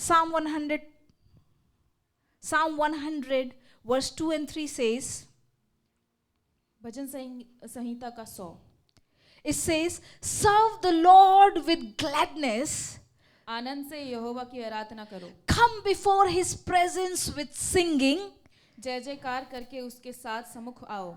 Psalm 100 verse 2 and 3 says, भजन संहिता का 100 it says, serve the Lord with gladness, आनंद से यहोवा की आराधना करो, come before his presence with singing, जय जयकार करके उसके साथ सम्मुख आओ,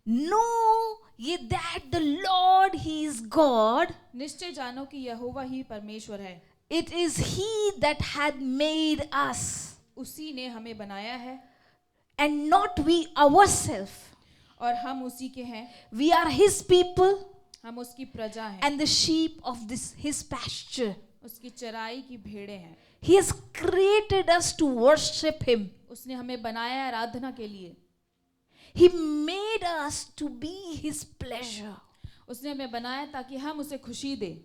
know ye that the Lord he is God, निश्चय जानो कि यहोवा ही परमेश्वर है, it is he that had made us, उसी ने हमें बनाया है and not we ourselves. और हम उसी के हैं, We are his people हम उसकी प्रजा हैं, and the sheep of this his pasture. उसकी चराई की भेड़ें हैं। He has created us to worship him. उसने हमें बनाया आराधना के लिए, He made us to be his pleasure. उसने हमें बनाया ताकि हम उसे खुशी दे।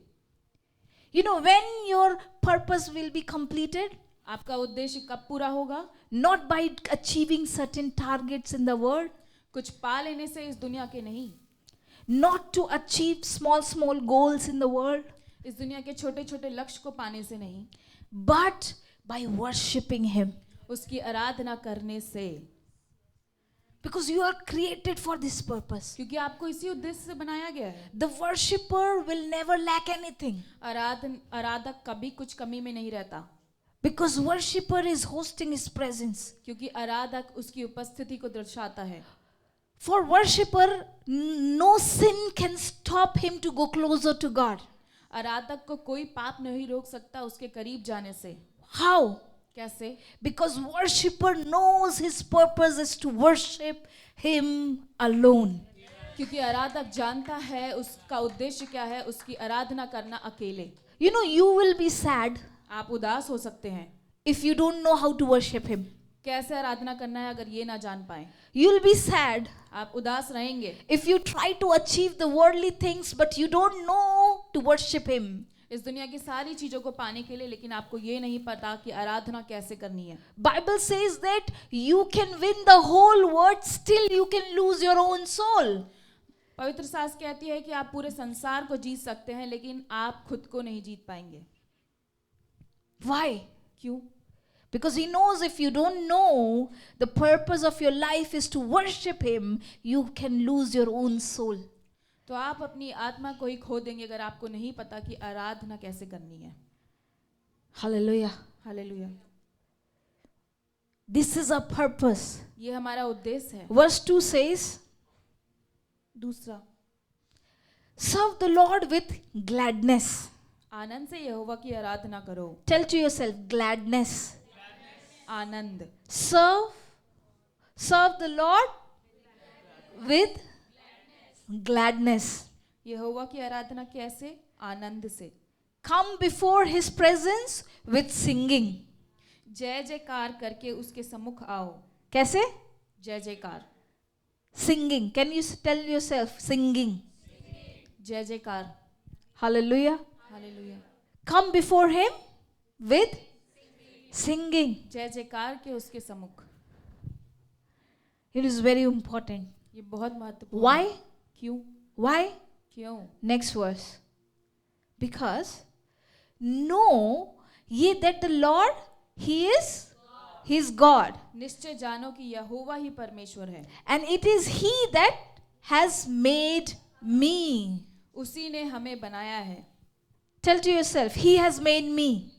You know, when your purpose will be completed, आपका उद्देश्य कब पूरा होगा? not by achieving certain targets in the world, कुछ पा लेने से इस दुनिया के नहीं, not to achieve small goals in the world, इस दुनिया के छोटे छोटे लक्ष्य को पाने से नहीं, but by worshiping him. उसकी आराधना करने से, Because you are created for this purpose. क्योंकि आपको इसी उद्देश्य से बनाया गया है। The worshipper will never lack anything. आराधक कभी कुछ कमी में नहीं रहता, Because worshipper is hosting his presence. क्योंकि आराधक उसकी उपस्थिति को दर्शाता है। For worshipper, no sin can stop him to go closer to God. आराधक को कोई पाप नहीं रोक सकता उसके करीब जाने से। How? कैसे? Because worshipper knows his purpose is to worship him alone. क्योंकि आराधक जानता है उसका उद्देश्य क्या है, उसकी आराधना करना अकेले। You know, you will be sad आप उदास हो सकते हैं if you don't know how to worship him. कैसे आराधना करना है अगर ये ना जान पाए। You'll be sad आप उदास रहेंगे if you try to achieve the worldly things but you don't know to worship him. इस दुनिया की सारी चीजों को पाने के लिए, लेकिन आपको ये नहीं पता कि आराधना कैसे करनी है। Bible says that you can win the whole world, still you can lose your own soul. पवित्र शास्त्र कहती है कि आप पूरे संसार को जीत सकते हैं, लेकिन आप खुद को नहीं जीत पाएंगे। Why? क्यों? Because he knows if you don't know the purpose of your life is to worship him, you can lose your own soul. तो आप अपनी आत्मा को ही खो देंगे अगर आपको नहीं पता कि आराधना कैसे करनी है। Hallelujah. Hallelujah. This is our purpose. ये हमारा उद्देश्य है। Verse 2 says, दूसरा, serve the Lord with gladness. आनंद से यहोवा की आराधना करो। Tell to yourself, gladness. Anand. Serve the Lord with gladness. यहोवा की आराधना कैसे? आनंद से। Come before his presence with singing. जय जयकार करके उसके सम्मुख आओ। कैसे? जय जयकार। Singing. Can you tell yourself, singing? जय जयकार। Hallelujah. Hallelujah. Come before him with singing. जय जयकार के उसके सम्मुख। It is very important. ये बहुत महत्वपूर्ण। Why? क्यों? Why? क्यों? Next verse. Because know ye that the Lord, he is God. निश्चय जानो कि यहोवा ही परमेश्वर है, And it is he that has made me. उसी ने हमें बनाया है। Tell to yourself, he has made me.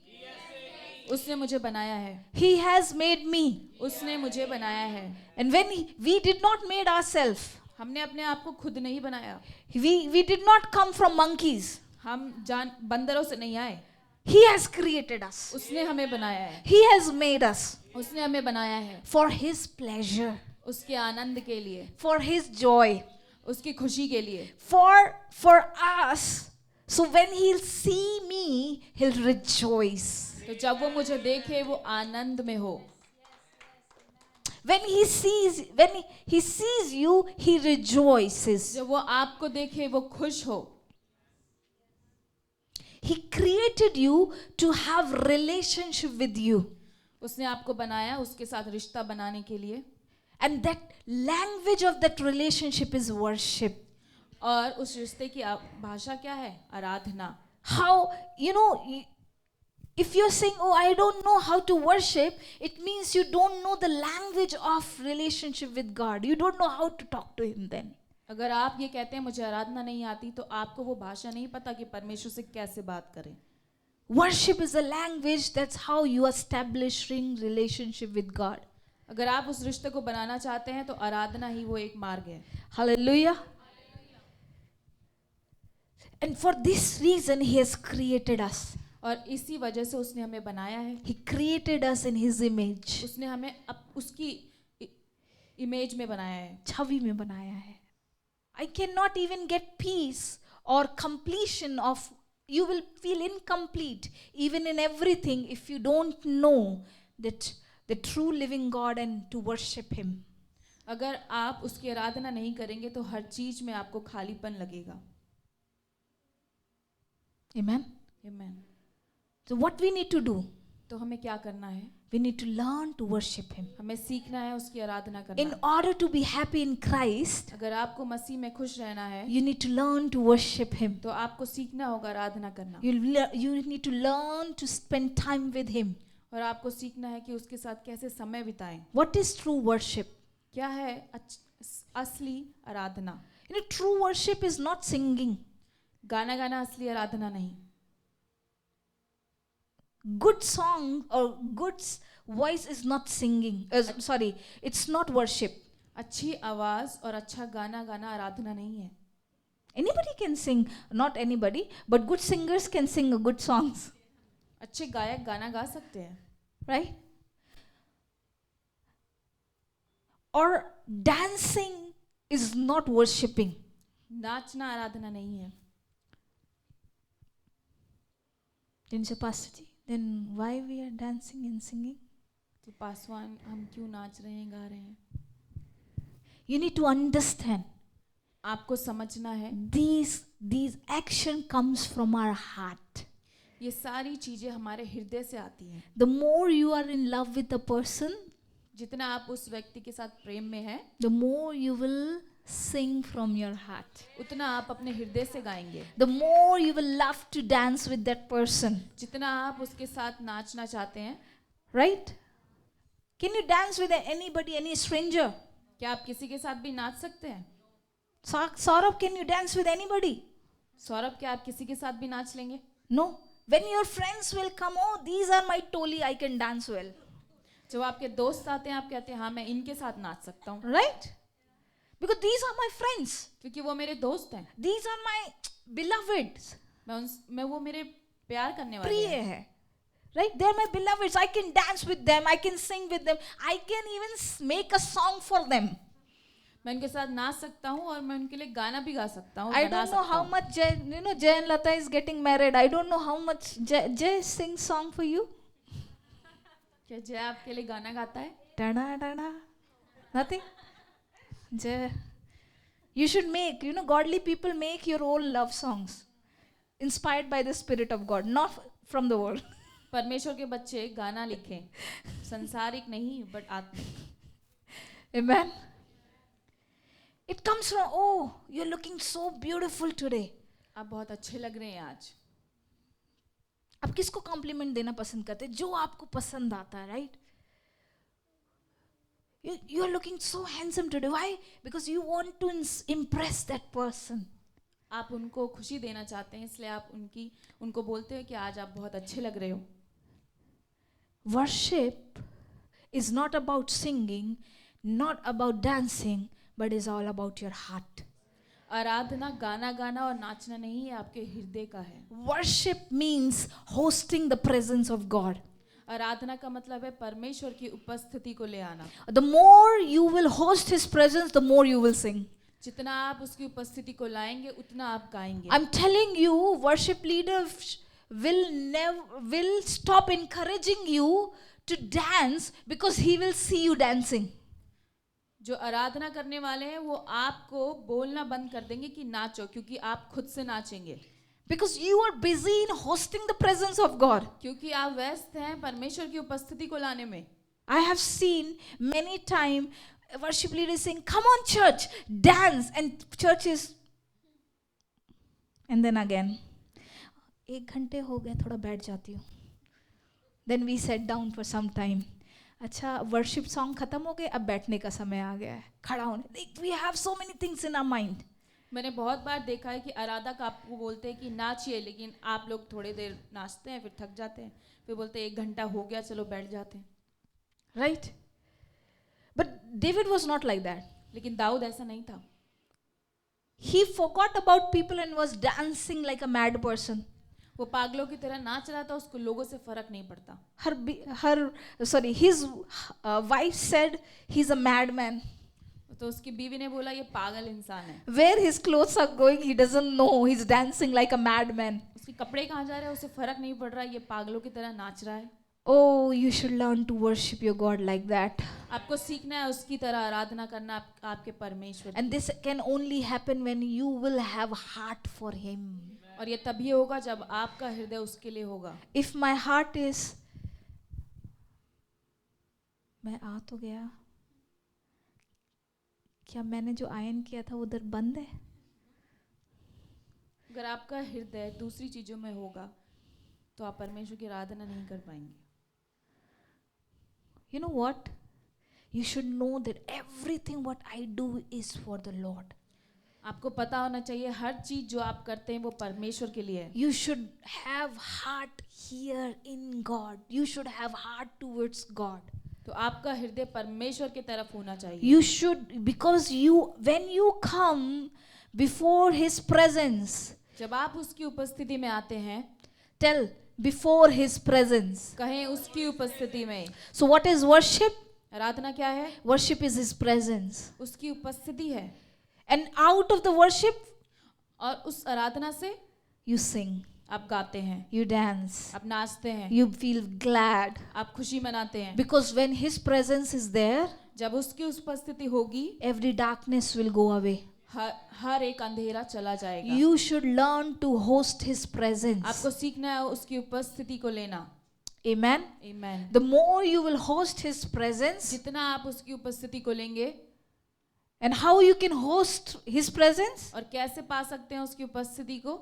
उसने मुझे बनाया है। He has made me. उसने मुझे बनाया है। And when we did not made ourselves, हमने अपने आप को खुद नहीं बनाया। we did not come from monkeys. हम बंदरों से नहीं आए। He has created us. उसने हमें बनाया है। He has made us उसने हमें बनाया है for his pleasure, उसके आनंद के लिए, for his joy, उसकी खुशी के लिए, for us. So when he'll see me, he'll rejoice. तो जब वो मुझे देखे वो आनंद में हो। When he sees you, he rejoices. जब वो आपको देखे वो खुश हो। He created you to have relationship with you. उसने आपको बनाया उसके साथ रिश्ता बनाने के लिए, And that language of that relationship is worship. और उस रिश्ते की भाषा क्या है? आराधना। How, If you're saying, oh, I don't know how to worship, it means you don't know the language of relationship with God. You don't know how to talk to Him then. अगर आप ये कहते हैं मुझे आराधना नहीं आती, तो आपको वो भाषा नहीं पता कि परमेश्वर से कैसे बात करें. Worship is a language. That's how you are establishing relationship with God. अगर आप उस रिश्ते को बनाना चाहते हैं तो आराधना ही वो एक मार्ग है. Hallelujah. And for this reason He has created us. और इसी वजह से उसने हमें बनाया है. He created us in His image. उसने हमें उसकी इमेज में बनाया है. छवि में बनाया है. I cannot even get peace or completion of, you will feel incomplete even in everything if you don't know that the true living God and to worship Him. अगर आप उसकी आराधना नहीं करेंगे तो हर चीज में आपको खालीपन लगेगा. Amen. Amen. So what we need to do? तो हमें क्या करना है? We need to learn to worship Him. हमें सीखना है उसकी आराधना करना. In order to be happy in Christ, अगर आपको मसीह में खुश रहना है, you need to learn to worship Him. तो आपको सीखना होगा आराधना करना. You need to learn to spend time with Him. और आपको सीखना है कि उसके साथ कैसे समय बिताएं. What is true worship? क्या है असली आराधना? You know, true worship is not singing. गाना गाना असली आराधना नहीं. Good song or good voice is not singing. Sorry, it's not worship. अच्छी आवाज और अच्छा गाना गाना आराधना नहीं है. Anybody can sing, not anybody, but good singers can sing good songs, अच्छे गायक गाना गा सकते हैं. right? Or dancing is not worshipping. नाचना आराधना नहीं है. Then say, Pastor ji, then why we are dancing and singing? तो पासवान हम क्यों नाच रहे हैं, गा रहे हैं? You need to understand. आपको समझना है These action comes from our heart. ये सारी चीजें हमारे हृदय से आती हैं. The more you are in love with a person, जितना आप उस व्यक्ति के साथ प्रेम में हैं, the more you will sing from your heart. उतना आप अपने हृदय से गाएंगे. The more you will love to dance with that person. जितना आप उसके साथ नाचना चाहते हैं. Right? Can you dance with anybody, any stranger? क्या आप किसी के साथ भी नाच सकते हैं? Saurabh, can you dance with anybody? Saurabh, क्या आप किसी के साथ भी नाच लेंगे? No. When your friends will come, oh, these are my toli, I can dance well. जब आपके दोस्त आते हैं, आप कहते हैं हाँ मैं इनके साथ नाच सकता हूँ. Right? Because these are my friends. क्योंकि वो मेरे दोस्त हैं. These are my beloveds. मैं वो मेरे प्यार करने वाले प्रिय हैं. है. Right? They are my beloveds. I can dance with them. I can sing with them. I can even make a song for them. मैं उनके साथ नाच सकता हूँ और मैं उनके लिए गाना भी गा सकता हूँ. I don't know how much Jay and Lata is getting married. I don't know how much Jay sings song for you. क्या जय आपके लिए गाना गाता है? Dana dana. Nothing. Jay. You should make, godly people make your own love songs. Inspired by the Spirit of God, not from the world. परमेश्वर के बच्चे गाना लिखें. संसारिक नहीं, but आत्मिक. Amen. It comes from, oh, you're looking so beautiful today. आप बहुत अच्छे लग रहे हैं आज. आप किसको कॉम्प्लीमेंट देना पसंद करते हैं? जो आपको पसंद आता है, right? You are looking so handsome today. Why? Because you want to impress that person. आप उनको खुशी देना चाहते हैं, इसलिए आप उनको बोलते हैं कि आज आप बहुत अच्छे लग रहे हो. Worship is not about singing, not about dancing, but is all about your heart. आराधना गाना गाना और नाचना नहीं है, आपके हृदय का है. Worship means hosting the presence of God. आराधना का मतलब है परमेश्वर की उपस्थिति को ले आना. The more you will host His presence, the more you will sing. जितना आप उसकी उपस्थिति को लाएंगे, उतना आप गाएंगे. I'm telling you, worship leaders will stop encouraging you to dance because He will see you dancing. जो आराधना करने वाले हैं वो आपको बोलना बंद कर देंगे कि नाचो, क्योंकि आप खुद से नाचेंगे. Because you are busy in hosting the presence of God. क्योंकि आप व्यस्त हैं परमेश्वर की उपस्थिति को लाने में. I have seen many times worship leaders saying, "Come on, church, dance," and churches, and then again, 1 घंटे हो गए, थोड़ा बैठ जाती हूँ. Then we sat down for some time. अच्छा वर्शिप सॉन्ग खत्म हो गए, अब बैठने का समय आ गया है, खड़ा होने. We have so many things in our mind. मैंने बहुत बार देखा है कि आराधक आपको बोलते हैं कि नाचिए, लेकिन आप लोग थोड़ी देर नाचते हैं, फिर थक जाते हैं, फिर बोलते हैं 1 घंटा हो गया, चलो बैठ जाते हैं. Right? But David was not like that. लेकिन दाऊद ऐसा नहीं था. He forgot about people and was dancing like a mad person. वो पागलों की तरह नाच रहा था, उसको लोगों से फर्क नहीं पड़ता. His wife said he's a madman. तो उसकी बीवी ने बोला ये पागल इंसान है. Where his clothes are going, he doesn't know. He's dancing like a madman. उसके कपड़े कहाँ जा रहे हैं उसे फर्क नहीं पड़ रहा, ये पागलों की तरह नाच रहा है. Oh, you should learn to worship your God like that. आपको सीखना है उसकी तरह आराधना करना आपके परमेश्वर की. And this can only happen when you will have heart for him. और ये तभी होगा जब आपका हृदय उसके लिए होगा. If my heart is, मैं आ तो गया, क्या मैंने जो आयन किया था उधर बंद है? अगर आपका हृदय दूसरी चीजों में होगा तो आप परमेश्वर की आराधना नहीं कर पाएंगे. You know what? You should know that everything what I do is for the Lord. आपको पता होना चाहिए हर चीज जो आप करते हैं वो परमेश्वर के लिए है. You should have heart here in God. You should have heart towards God. तो आपका हृदय परमेश्वर की तरफ होना चाहिए. You should, because when you come before His presence, जब आप उसकी उपस्थिति में आते हैं, tell before His presence. कहें उसकी उपस्थिति में. So what is worship? आराधना क्या है? Worship is His presence. उसकी उपस्थिति है. And out of the worship, और उस आराधना से you sing, आप गाते हैं, you dance, आप नाचते हैं, you feel glad. आप खुशी मनाते हैं. Because when His presence is there, जब उसकी उपस्थिति होगी, every darkness will go away. हर एक अंधेरा चला जाएगा. You should learn to host His presence. आपको सीखना है उसकी उपस्थिति को लेना. Amen. Amen. The more you will host His presence, जितना आप उसकी उपस्थिति को लेंगे, and how you can host His presence? और कैसे पा सकते हैं उसकी उपस्थिति को?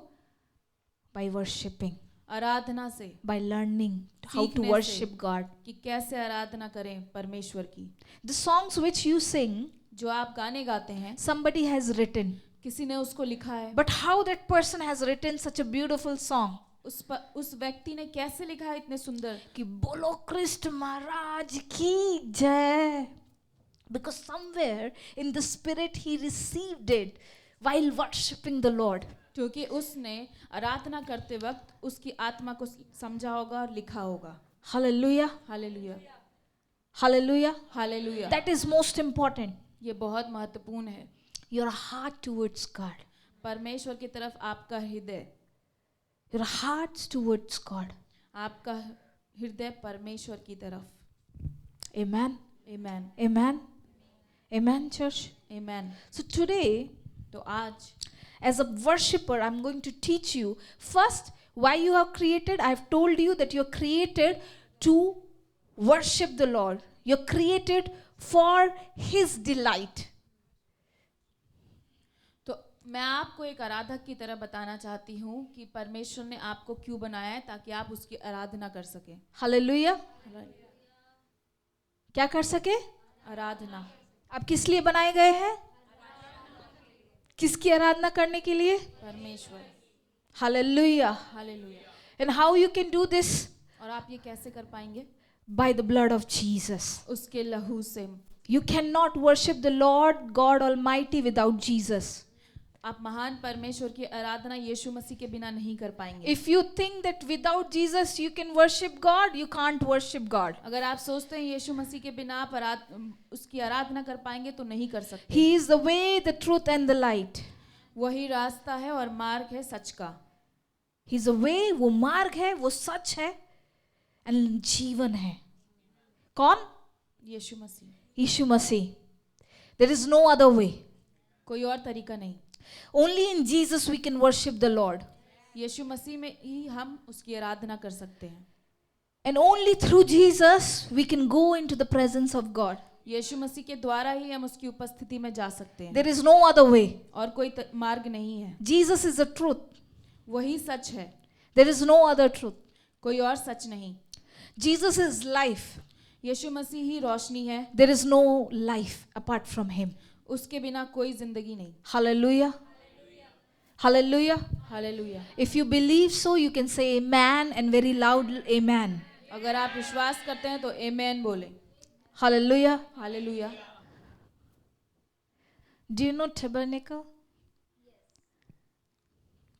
By worshiping, आराधना से, by learning how to सीखने worship से, God. कि कैसे आराधना करें परमेश्वर की. The songs which you sing, जो आप गाने गाते हैं, somebody has written. किसी ने उसको लिखा है. But how that person has written such a beautiful song? उस व्यक्ति ने कैसे लिखा है इतने सुंदर कि बोलो कृष्ण महाराज की जय. Because somewhere in the spirit he received it while worshiping the Lord. क्योंकि उसने आराधना करते वक्त उसकी आत्मा को समझा होगा और लिखा होगा. Hallelujah. Hallelujah, Hallelujah. Hallelujah. That is most important. ये बहुत महत्वपूर्ण है. Your heart towards God. परमेश्वर की तरफ आपका हृदय, Your hearts towards God. आपका हृदय परमेश्वर की तरफ. Amen. Amen. Amen. Amen, church. Amen. So today, तो आज as a worshipper, I'm going to teach you first why you are created. I've told you that you're created to worship the Lord. You're created for His delight. तो मैं आपको एक आराधक की तरह बताना चाहती हूँ कि परमेश्वर ने आपको क्यों बनाया है, ताकि आप उसकी आराधना कर सकें. Hallelujah. क्या कर सके? आराधना. आप किस लिए बनाए गए हैं? किसकी आराधना करने के लिए? परमेश्वर. Hallelujah. Hallelujah. And how you can do this? और आप ये कैसे कर पाएंगे? By the blood of Jesus. उसके लहू से. You cannot worship the Lord God Almighty without Jesus. आप महान परमेश्वर की आराधना यीशु मसीह के बिना नहीं कर पाएंगे. If you think that without Jesus you can worship God, you can't worship God. अगर आप सोचते हैं यीशु मसीह के बिना आप उसकी आराधना कर पाएंगे तो नहीं कर सकते. He is the way, the truth and the light. वही रास्ता है और मार्ग है सच का. He is the way, वो मार्ग है, वो सच है, and जीवन है. कौन? यीशु मसीह. यीशु मसीह. There is no other way. कोई और तरीका नहीं. Only in Jesus we can worship the Lord. यीशु मसीह में ही हम उसकी आराधना कर सकते हैं. And only through Jesus we can go into the presence of God. यीशु मसीह के द्वारा ही हम उसकी उपस्थिति में जा सकते हैं. There is no other way. और कोई मार्ग नहीं है. Jesus is the truth. वही सच है. There is no other truth. कोई और सच नहीं. Jesus is life. यीशु मसीह ही रोशनी है, There is no life apart from him. उसके बिना कोई जिंदगी नहीं. Hallelujah. Hallelujah. Hallelujah. If you believe so, you can say amen and very loud amen. अगर आप विश्वास करते हैं तो आमेन बोले. Hallelujah. Hallelujah. Do you know tabernacle?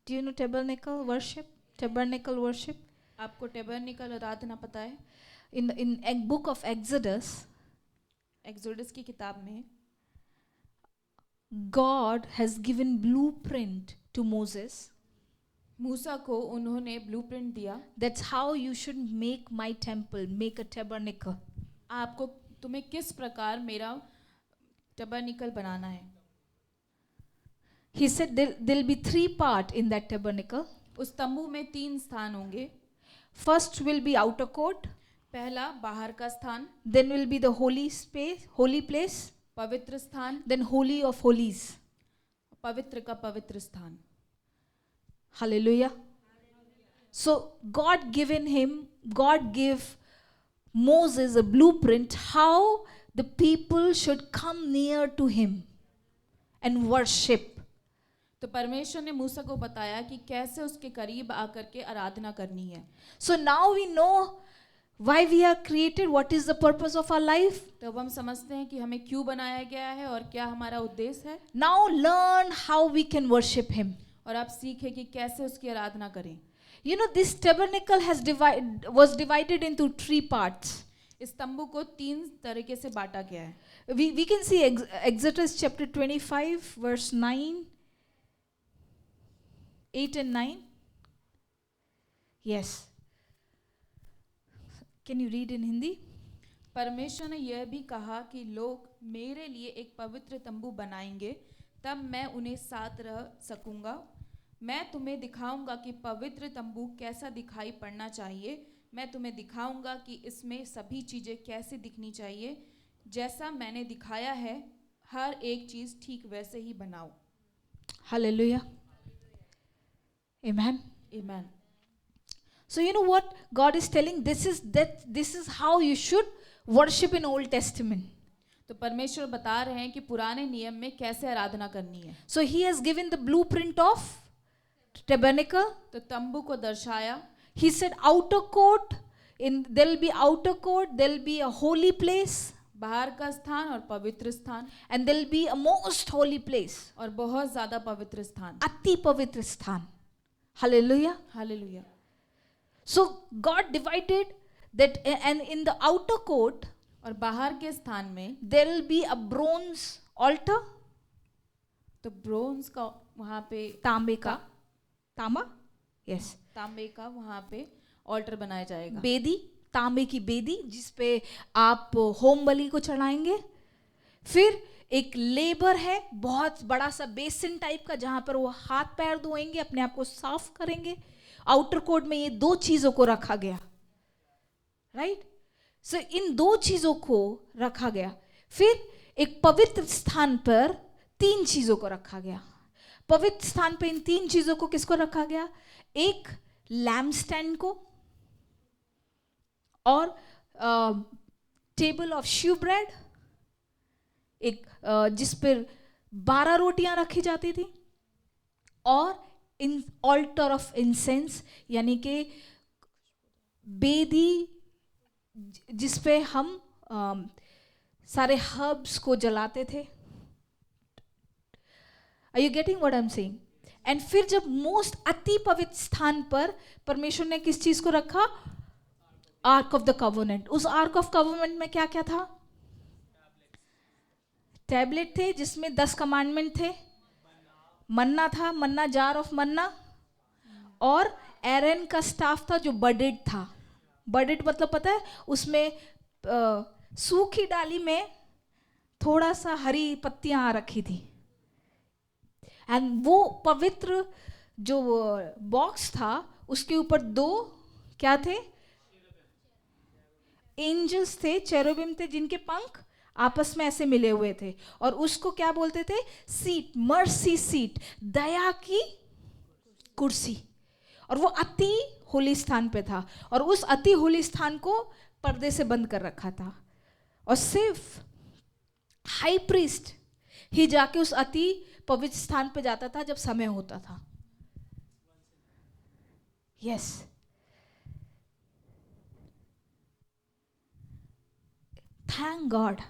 Do you know tabernacle worship? Tabernacle worship? आपको टेबरनिकल आराधना पता है? In a book of Exodus, exodus की किताब में God has given blueprint to Moses. मूसा को उन्होंने ब्लूप्रिंट दिया. That's how you should make my temple, make a tabernacle. आपको तुम्हें किस प्रकार मेरा टेबरनिकल बनाना है. He said there'll be 3 parts in that tabernacle. उस तंबू में 3 स्थान होंगे. First will be outer court, पहला बाहर का स्थान, then will be the holy space, holy place, पवित्र स्थान, then holy of holies. पवित्र का पवित्र स्थान. Hallelujah. So God gave Moses a blueprint how the people should come near to him and worship. तो परमेश्वर ने मूसा को बताया कि कैसे उसके करीब आकर के आराधना करनी है. So now we know why we are created, what is the purpose of our life. तो अब हम समझते हैं कि हमें क्यों बनाया गया है और क्या हमारा उद्देश्य है. Now learn how we can worship him. और आप सीखें कि कैसे उसकी आराधना करें. You know, this tabernacle was divided into 3 parts. इस तंबू को 3 तरीके से बांटा गया है. We can see Exodus chapter 25 verse 9, 8 and 9. Yes. Can you read in Hindi? परमेश्वर ने यह भी कहा कि लोग मेरे लिए एक पवित्र तंबू बनाएंगे, तब मैं उन्हें साथ रह सकूंगा. मैं तुम्हें दिखाऊंगा कि पवित्र तंबू कैसा दिखाई पड़ना चाहिए. मैं तुम्हें दिखाऊंगा कि इसमें सभी चीज़ें कैसे दिखनी चाहिए. जैसा मैंने दिखाया है, हर एक चीज़ ठीक वैसे ही बनाओ. Hallelujah. Amen. आमीन. So you know what God is telling? This is how you should worship in Old Testament. तो परमेश्वर बता रहे हैं कि पुराने नियम में कैसे आराधना करनी है. So he has given the blueprint of tabernacle. तो तंबू को दर्शाया. He said outer court, there'll be outer court, there'll be a holy place, बाहर का स्थान और पवित्र स्थान, and there'll be a most holy place, और बहुत ज्यादा पवित्र स्थान. अति पवित्र स्थान. Hallelujah. Hallelujah. So God divided that, and in the outer court और बाहर के स्थान में there'll be a bronze altar, तो ब्रोंज का वहाँ पे तांबे का, तांबा, yes, तांबे का वहाँ पे ऑल्टर बनाया जाएगा. बेदी, तांबे की बेदी जिस पे आप होम बलि को चढ़ाएंगे. फिर एक लेबर है, बहुत बड़ा सा बेसिन टाइप का, जहां पर वो हाथ पैर धोएंगे, अपने आप को साफ करेंगे. आउटर कोर्ट में ये 2 चीजों को रखा गया. राइट. सो इन 2 चीजों को रखा गया. फिर एक पवित्र स्थान पर 3 चीजों को रखा गया. पवित्र स्थान पर इन 3 चीजों को किसको रखा गया? एक लैम्प स्टैंड को, और टेबल ऑफ श्यू ब्रेड, एक जिस पर 12 रोटियां रखी जाती थी, और इन ऑल्टर ऑफ इंसेंस, यानी कि बेदी जिस पे हम सारे हर्ब्स को जलाते थे. Are you getting what I'm saying? And फिर जब मोस्ट अति पवित्र स्थान पर परमेश्वर ने किस चीज को रखा? Arc of the covenant. उस आर्क ऑफ कवनेंट में क्या क्या था? टैबलेट थे जिसमें 10 कमांडमेंट थे, मन्ना था, मन्ना जार ऑफ मन्ना, और एरन का स्टाफ था जो बडेड था. बडेड मतलब पता है? उसमें सूखी डाली में थोड़ा सा हरी पत्तियां आ रखी थी. एंड वो पवित्र जो बॉक्स था उसके ऊपर 2 क्या थे? एंजल्स थे, चेरुबिम थे, जिनके पंख आपस में ऐसे मिले हुए थे, और उसको क्या बोलते थे? सीट, मर्सी सीट, दया की कुर्सी. और वो अति होली स्थान पे था और उस अति होली स्थान को पर्दे से बंद कर रखा था और सिर्फ हाई प्रीस्ट ही जाके उस अति पवित्र स्थान पे जाता था जब समय होता था. Yes, thank God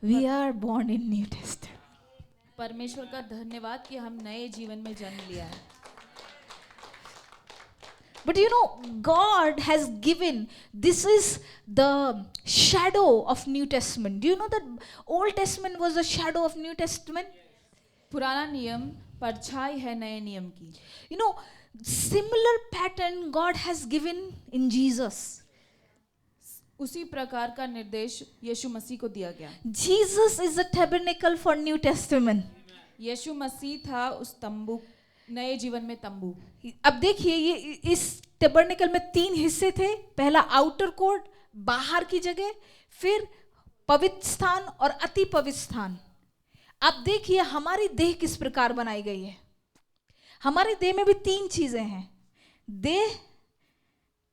we are born in New Testament. परमेश्वर का धन्यवाद कि हम नए जीवन में जन्म लिया है. But you know, God has given, this is the shadow of New Testament. Do you know that Old Testament was a shadow of New Testament? पुराना नियम परछाई है नए नियम की. You know, similar pattern God has given in Jesus. उसी प्रकार का निर्देश यीशु मसीह को दिया गया. Jesus is the tabernacle for New Testament. यीशु मसीह था उस तंबू, नए जीवन में तंबू. अब देखिए, ये इस टेबरनेकल में 3 हिस्से थे. पहला आउटर कोर्ट, बाहर की जगह, फिर पवित्र स्थान और अति पवित्र स्थान. अब देखिए हमारी देह किस प्रकार बनाई गई है. हमारी देह में भी 3 चीजें हैं, देह,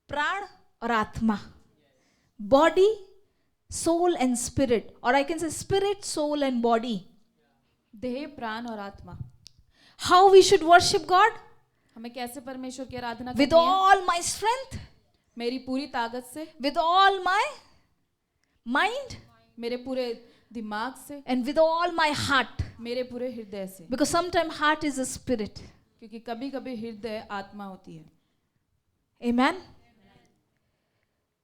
प्राण और आत्मा. बॉडी, सोल एंड स्पिरिट, और I can say spirit, soul and body. देह, प्राण और आत्मा. How we should worship God? हमें कैसे परमेश्वर की आराधना विद करनी है? ऑल माई स्ट्रेंथ, मेरी पूरी ताकत से, with all my mind मेरे पूरे दिमाग से, and with all my heart, मेरे पूरे हृदय से. because sometimes heart is a spirit. क्योंकि कभी कभी हृदय आत्मा होती है. Amen.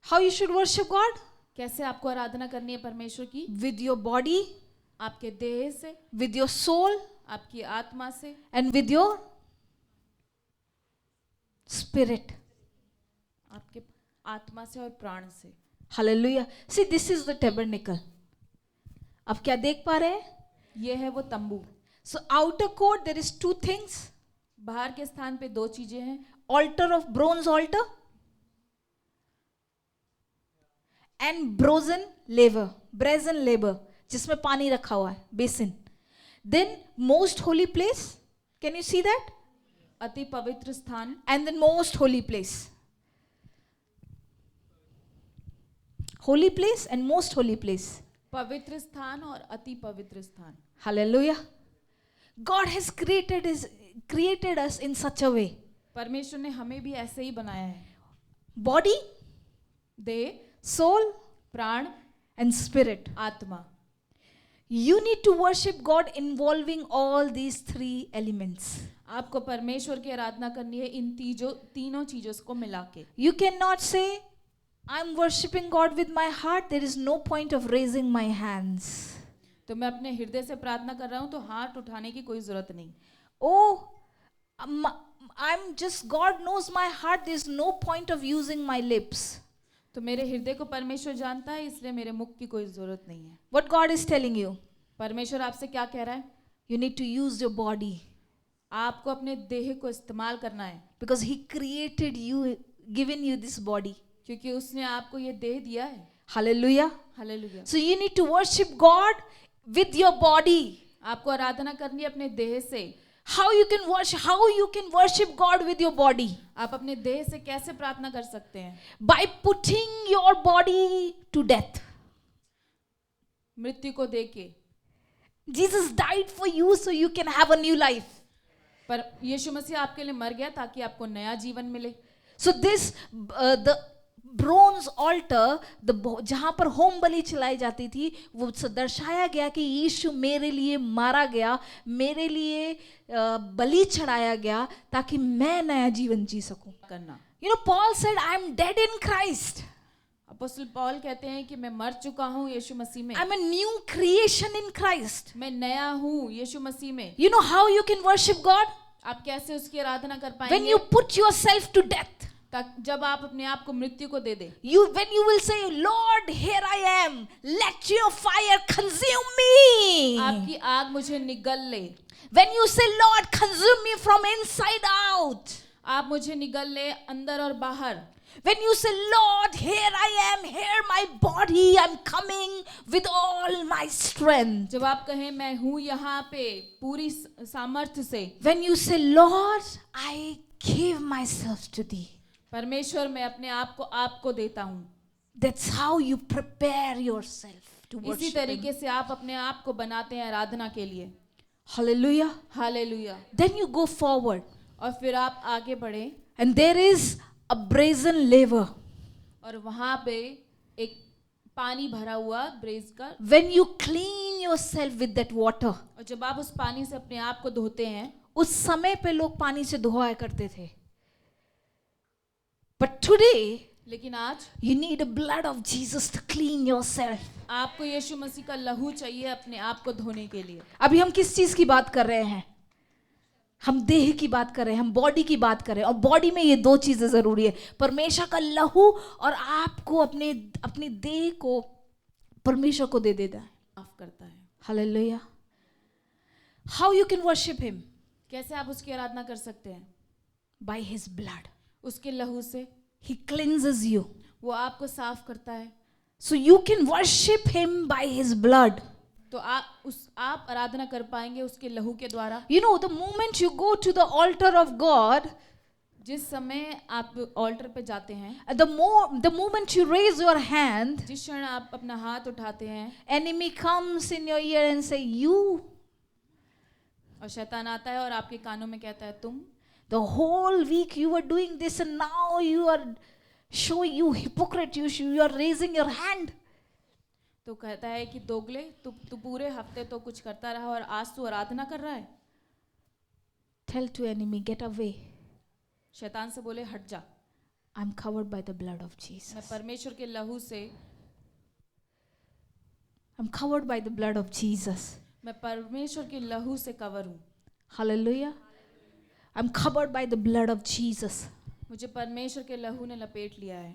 How you should worship God? कैसे आपको आराधना करनी है परमेश्वर की? With your body, आपके देह से, with your soul आपकी आत्मा से, and with your spirit. आपके आत्मा से और प्राण से. Hallelujah. See, this is the tabernacle. अब क्या देख पा रहे हैं? ये है वो तंबू. So outer court there is 2 things. बाहर के स्थान पे 2 चीजें हैं. Altar of bronze altar and brazen laver, जिसमें पानी रखा हुआ है, basin. Then most holy place. Can you see that? अति पवित्र स्थान. And then most holy place. Holy place and most holy place. पवित्र स्थान और अति पवित्र स्थान. Hallelujah. God has created us in such a way. परमेश्वर ने हमें भी ऐसे ही बनाया है. Body, देह, soul प्राण, and spirit. आत्मा. You need to worship God involving all these 3 elements. आपको परमेश्वर की आराधना करनी है इन तीनों चीजों को मिला के. You cannot say, I'm worshiping God with my heart. There is no point of raising my hands. तो मैं अपने हृदय से प्रार्थना कर रहा हूँ तो हाथ उठाने की कोई जरूरत नहीं. Oh, I'm just, God knows my heart. There's no point of using my lips. तो मेरे हृदय को परमेश्वर जानता है, इसलिए मेरे मुख की कोई जरूरत नहीं है. What God is telling you? परमेश्वर आपसे क्या कह रहा है? You need to use your body. आपको अपने देह को इस्तेमाल करना है. Because He created you, given you this body. क्योंकि उसने आपको ये देह दिया है. Hallelujah. Hallelujah. So you need to worship God with your body. आपको आराधना करनी है अपने देह से. How you can worship God with your body? आप अपने देह से कैसे प्रार्थना कर सकते हैं? By putting your body to death. मृत्यु को देके. Jesus died for you so you can have a new life. पर यीशु मसीह आपके लिए मर गया ताकि आपको नया जीवन मिले. So this the bronze altar, जहां पर होम बलि चलाई जाती थी, वो दर्शाया गया कि यीशु मेरे लिए मारा गया, मेरे लिए बलि चढ़ाया गया ताकि मैं नया जीवन जी सकूं. करना. You know, Paul said, I am dead in Christ. Apostle Paul कहते हैं कि मैं मर चुका हूँ यीशु मसीह में. I'm a new creation in Christ. मैं नया हूँ यीशु मसीह में. You know how you can worship God? आप कैसे उसकी आराधना कर पाएंगे? When you put yourself to death. जब आप अपने आप को मृत्यु को दे दे. When you will say, Lord, here I am, let your fire consume me. आपकी आग मुझे निगल ले. When you say, Lord, consume me from inside out. आप मुझे निगल ले अंदर और बाहर. When you say, Lord, here I am, here my body, I'm coming with all my strength. जब आप कहें मैं हूँ यहाँ पे पूरी सामर्थ्य से. When you say, Lord, I give myself to thee. परमेश्वर मैं अपने आप को आपको देता हूँ। That's how you prepare yourself to इसी worship him. तरीके से आप अपने आप को बनाते हैं आराधना के लिए। Hallelujah. Hallelujah. Then you go forward, और फिर आप आगे बढ़े and there is a brazen laver. और वहां पे एक पानी भरा हुआ ब्रेज का, When you clean yourself with that water, और जब आप उस पानी से अपने आप को धोते हैं, उस समय पे लोग पानी से धोया करते थे. But today, लेकिन आज you need the blood of Jesus to clean yourself. आपको यीशु मसीह का लहू चाहिए अपने आप को धोने के लिए। अभी हम किस चीज की बात कर रहे हैं? हम देह की बात कर रहे हैं, हम बॉडी की बात कर रहे हैं, और बॉडी में ये दो चीजें जरूरी है, परमेश्वर का लहू और आपको अपनी देह को परमेश्वर को दे देता है। माफ करता है। Hallelujah. How you can worship him? कैसे आप उसकी आराधना कर सकते हैं? By his blood. उसके लहू से। ही क्लींजेस यू। वो आपको साफ करता है। So you can worship him by his blood. तो आप आराधना कर पाएंगे उसके लहू के द्वारा। You know, the moment you go to the altar of God, जिस समय आप ऑल्टर पे जाते हैं, the moment you raise your hand, जिस क्षण आप अपना हाथ उठाते हैं, enemy comes in your ear and say, you. और शैतान आता है और आपके कानों में कहता है तुम। The whole week you were doing this and now you are showing, you hypocrite, you are raising your hand. तो कहता है कि दोगले, तू पूरे हफ्ते तो कुछ करता रहा और आज तू आराधना कर रहा है। Tell to enemy, get away. शैतान से बोले हट जा। I'm covered by the blood of Jesus. मैं परमेश्वर के लहू से, I'm covered by the blood of Jesus. मैं परमेश्वर के लहू से कवर हूँ। Hallelujah. I'm covered by the blood of Jesus. मुझे परमेश्वर के लहू ने लपेट लिया है।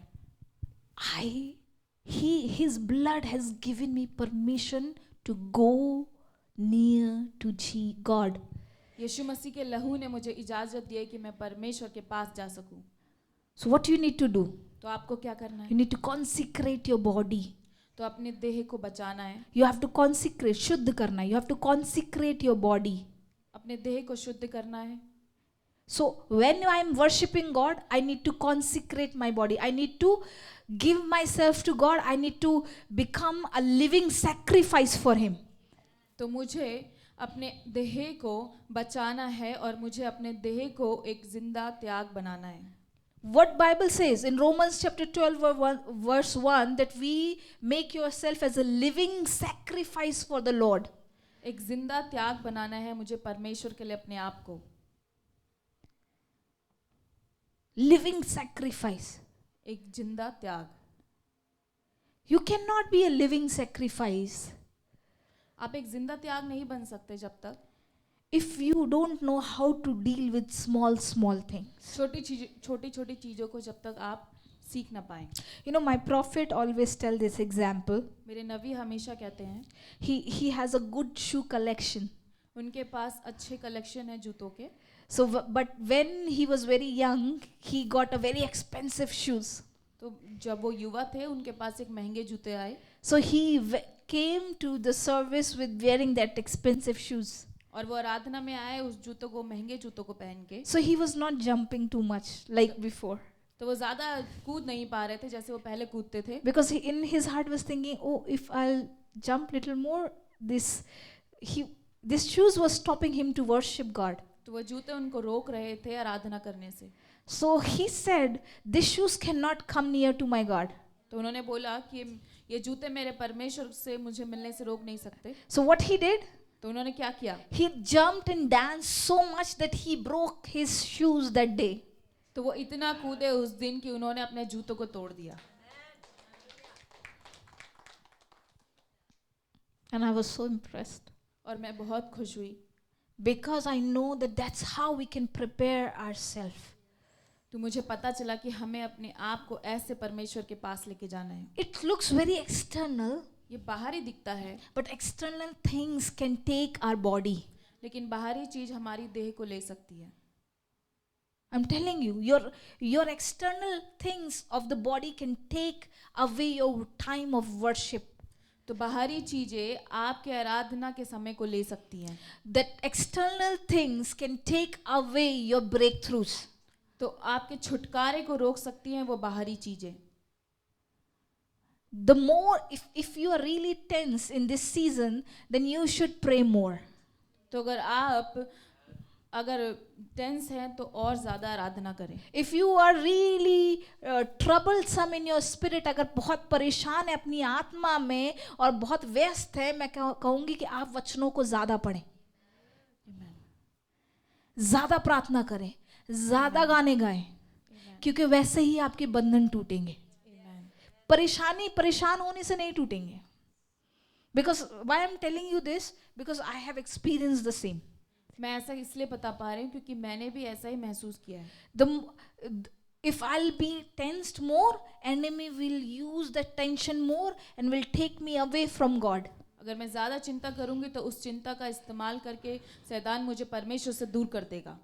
His blood has given me permission to go near to God. यीशु मसीह के लहू ने मुझे इजाजत दी है कि मैं परमेश्वर के पास जा सकूं। So what you need to do? तो आपको क्या करना है? You need to consecrate your body. तो अपने देह को बचाना है। You have to consecrate, शुद्ध करना है. You have to consecrate your body. अपने देह को शुद्ध करना है। So when I am worshiping God, I need to consecrate my body. I need to give myself to God. I need to become a living sacrifice for Him. तो मुझे अपने देह को बचाना है और मुझे अपने देह को एक जिंदा त्याग बनाना है। What Bible says in Romans chapter 12 verse 1 that we make yourself as a living sacrifice for the Lord. एक जिंदा त्याग बनाना है मुझे परमेश्वर के लिए अपने आप को। Living sacrifice. एक जिंदा त्याग। You cannot be a living sacrifice आप एक जिंदा त्याग नहीं बन सकते जब तक if you don't know how to deal with small things. छोटी छोटी चीजों को जब तक आप सीख ना पाए। You know, my prophet always tell this example. मेरे नबी हमेशा कहते हैं He has a good shoe collection. उनके पास अच्छे कलेक्शन है जूतों के। So but when he was very young, he got a very expensive shoes. तो जब वो युवा थे उनके पास एक महंगे जूते आए। So he came to the service with wearing that expensive shoes. और वो आराधना में आए उस जूतों को, महंगे जूतों को पहन के। So he was not jumping too much like before. तो वो ज्यादा कूद नहीं पा रहे थे जैसे वो पहले कूदते थे। Because in his heart was thinking, oh, if I'll jump little more, this shoes was stopping him to worship God. तो वो जूते उनको रोक रहे थे आराधना करने से। So he said, these shoes cannot come near to my God. तो उन्होंने बोला कि ये जूते मेरे परमेश्वर से मुझे मिलने से रोक नहीं सकते। So what he did? तो उन्होंने क्या किया? He jumped and danced so much that he broke his shoes that day. तो वो इतना कूदे उस दिन कि उन्होंने अपने जूतों को तोड़ दिया। And I was so impressed. और मैं बहुत खुश हुई। Because I know that that's how we can prepare ourselves. तो मुझे पता चला कि हमें अपने आप को ऐसे परमेश्वर के पास लेके जाना है। It looks very external. ये बाहरी दिखता है। But external things can take our body. लेकिन बाहरी चीज हमारी देह को ले सकती है। I'm telling you, your external things of the body can take away your time of worship. तो बाहरी चीजें आपके आराधना के समय को ले सकती हैं। That external things can take away your breakthroughs. तो आपके छुटकारे को रोक सकती हैं वो बाहरी चीजें। The more, if you are really tense in this season, then you should pray more. तो अगर आप टेंस हैं तो और ज्यादा आराधना करें। If you are really troublesome in your spirit, अगर बहुत परेशान है अपनी आत्मा में और बहुत व्यस्त है, मैं कहूंगी कि आप वचनों को ज्यादा पढ़ें, ज्यादा प्रार्थना करें, ज्यादा गाने गाएं, क्योंकि वैसे ही आपके बंधन टूटेंगे। परेशान होने से नहीं टूटेंगे। Because why I'm telling you this? Because I have experienced the same. मैं ऐसा इसलिए बता पा रही हूँ क्योंकि मैंने भी ऐसा ही महसूस किया है। If I'll be tensed more, enemy will use that tension more and will take me away from God. अगर मैं ज्यादा चिंता करूंगी तो उस चिंता का इस्तेमाल करके शैतान मुझे परमेश्वर से दूर कर देगा।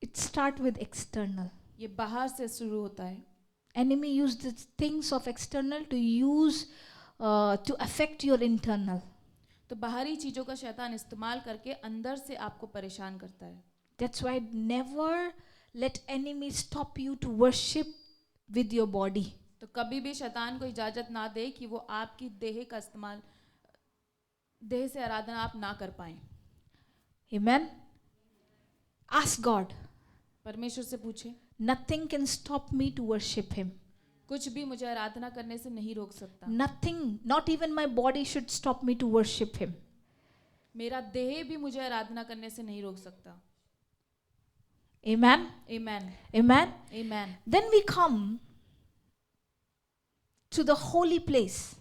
It start with external. ये बाहर से शुरू होता है। Enemy use the things of external to affect your internal. तो बाहरी चीजों का शैतान इस्तेमाल करके अंदर से आपको परेशान करता है। That's why never let enemy stop you to worship with your body. तो कभी भी शैतान को इजाजत ना दे कि वो आपकी देह से आराधना आप ना कर पाएं। Amen. Ask God. परमेश्वर से पूछे। Nothing can stop me to worship Him. कुछ भी मुझे आराधना करने से नहीं रोक सकता। Nothing, not even my body should stop me to worship Him. मेरा देह भी मुझे आराधना करने से नहीं रोक सकता। Amen. Amen. Amen. Amen. Then we come to the holy place.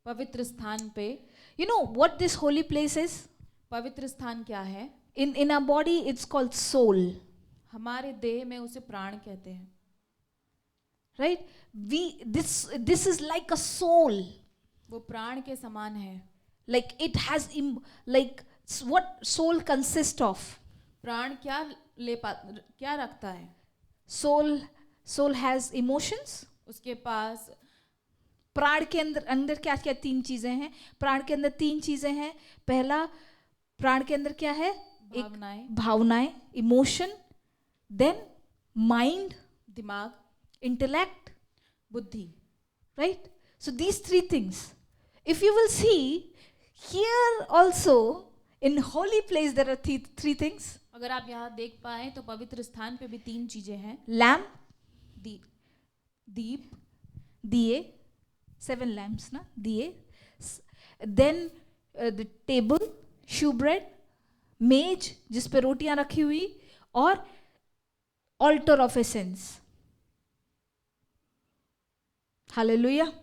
पवित्र स्थान पे। You know what this holy place is? पवित्र स्थान क्या है? In our body it's called soul. हमारे देह में उसे प्राण कहते हैं। Right? This is like a soul. वो प्राण के समान है। Like it has like what soul consists of? प्राण क्या रखता है? Soul has emotions. उसके पास प्राण के अंदर क्या क्या तीन चीजें हैं? प्राण के अंदर तीन चीजें हैं। पहला, प्राण के अंदर क्या है? भावनाएं, इमोशन, देन माइंड, दिमाग, intellect, बुद्धि। right? So these three things. If you will see here also in holy place there are three things. अगर आप यहाँ देख पाए तो पवित्र स्थान पे भी तीन चीजें हैं। Lamp, दीप, दिए, 7 lamps ना, दिए, then the table, shewbread, मेज जिस पे रोटियां रखी हुई, और altar of incense. Hallelujah.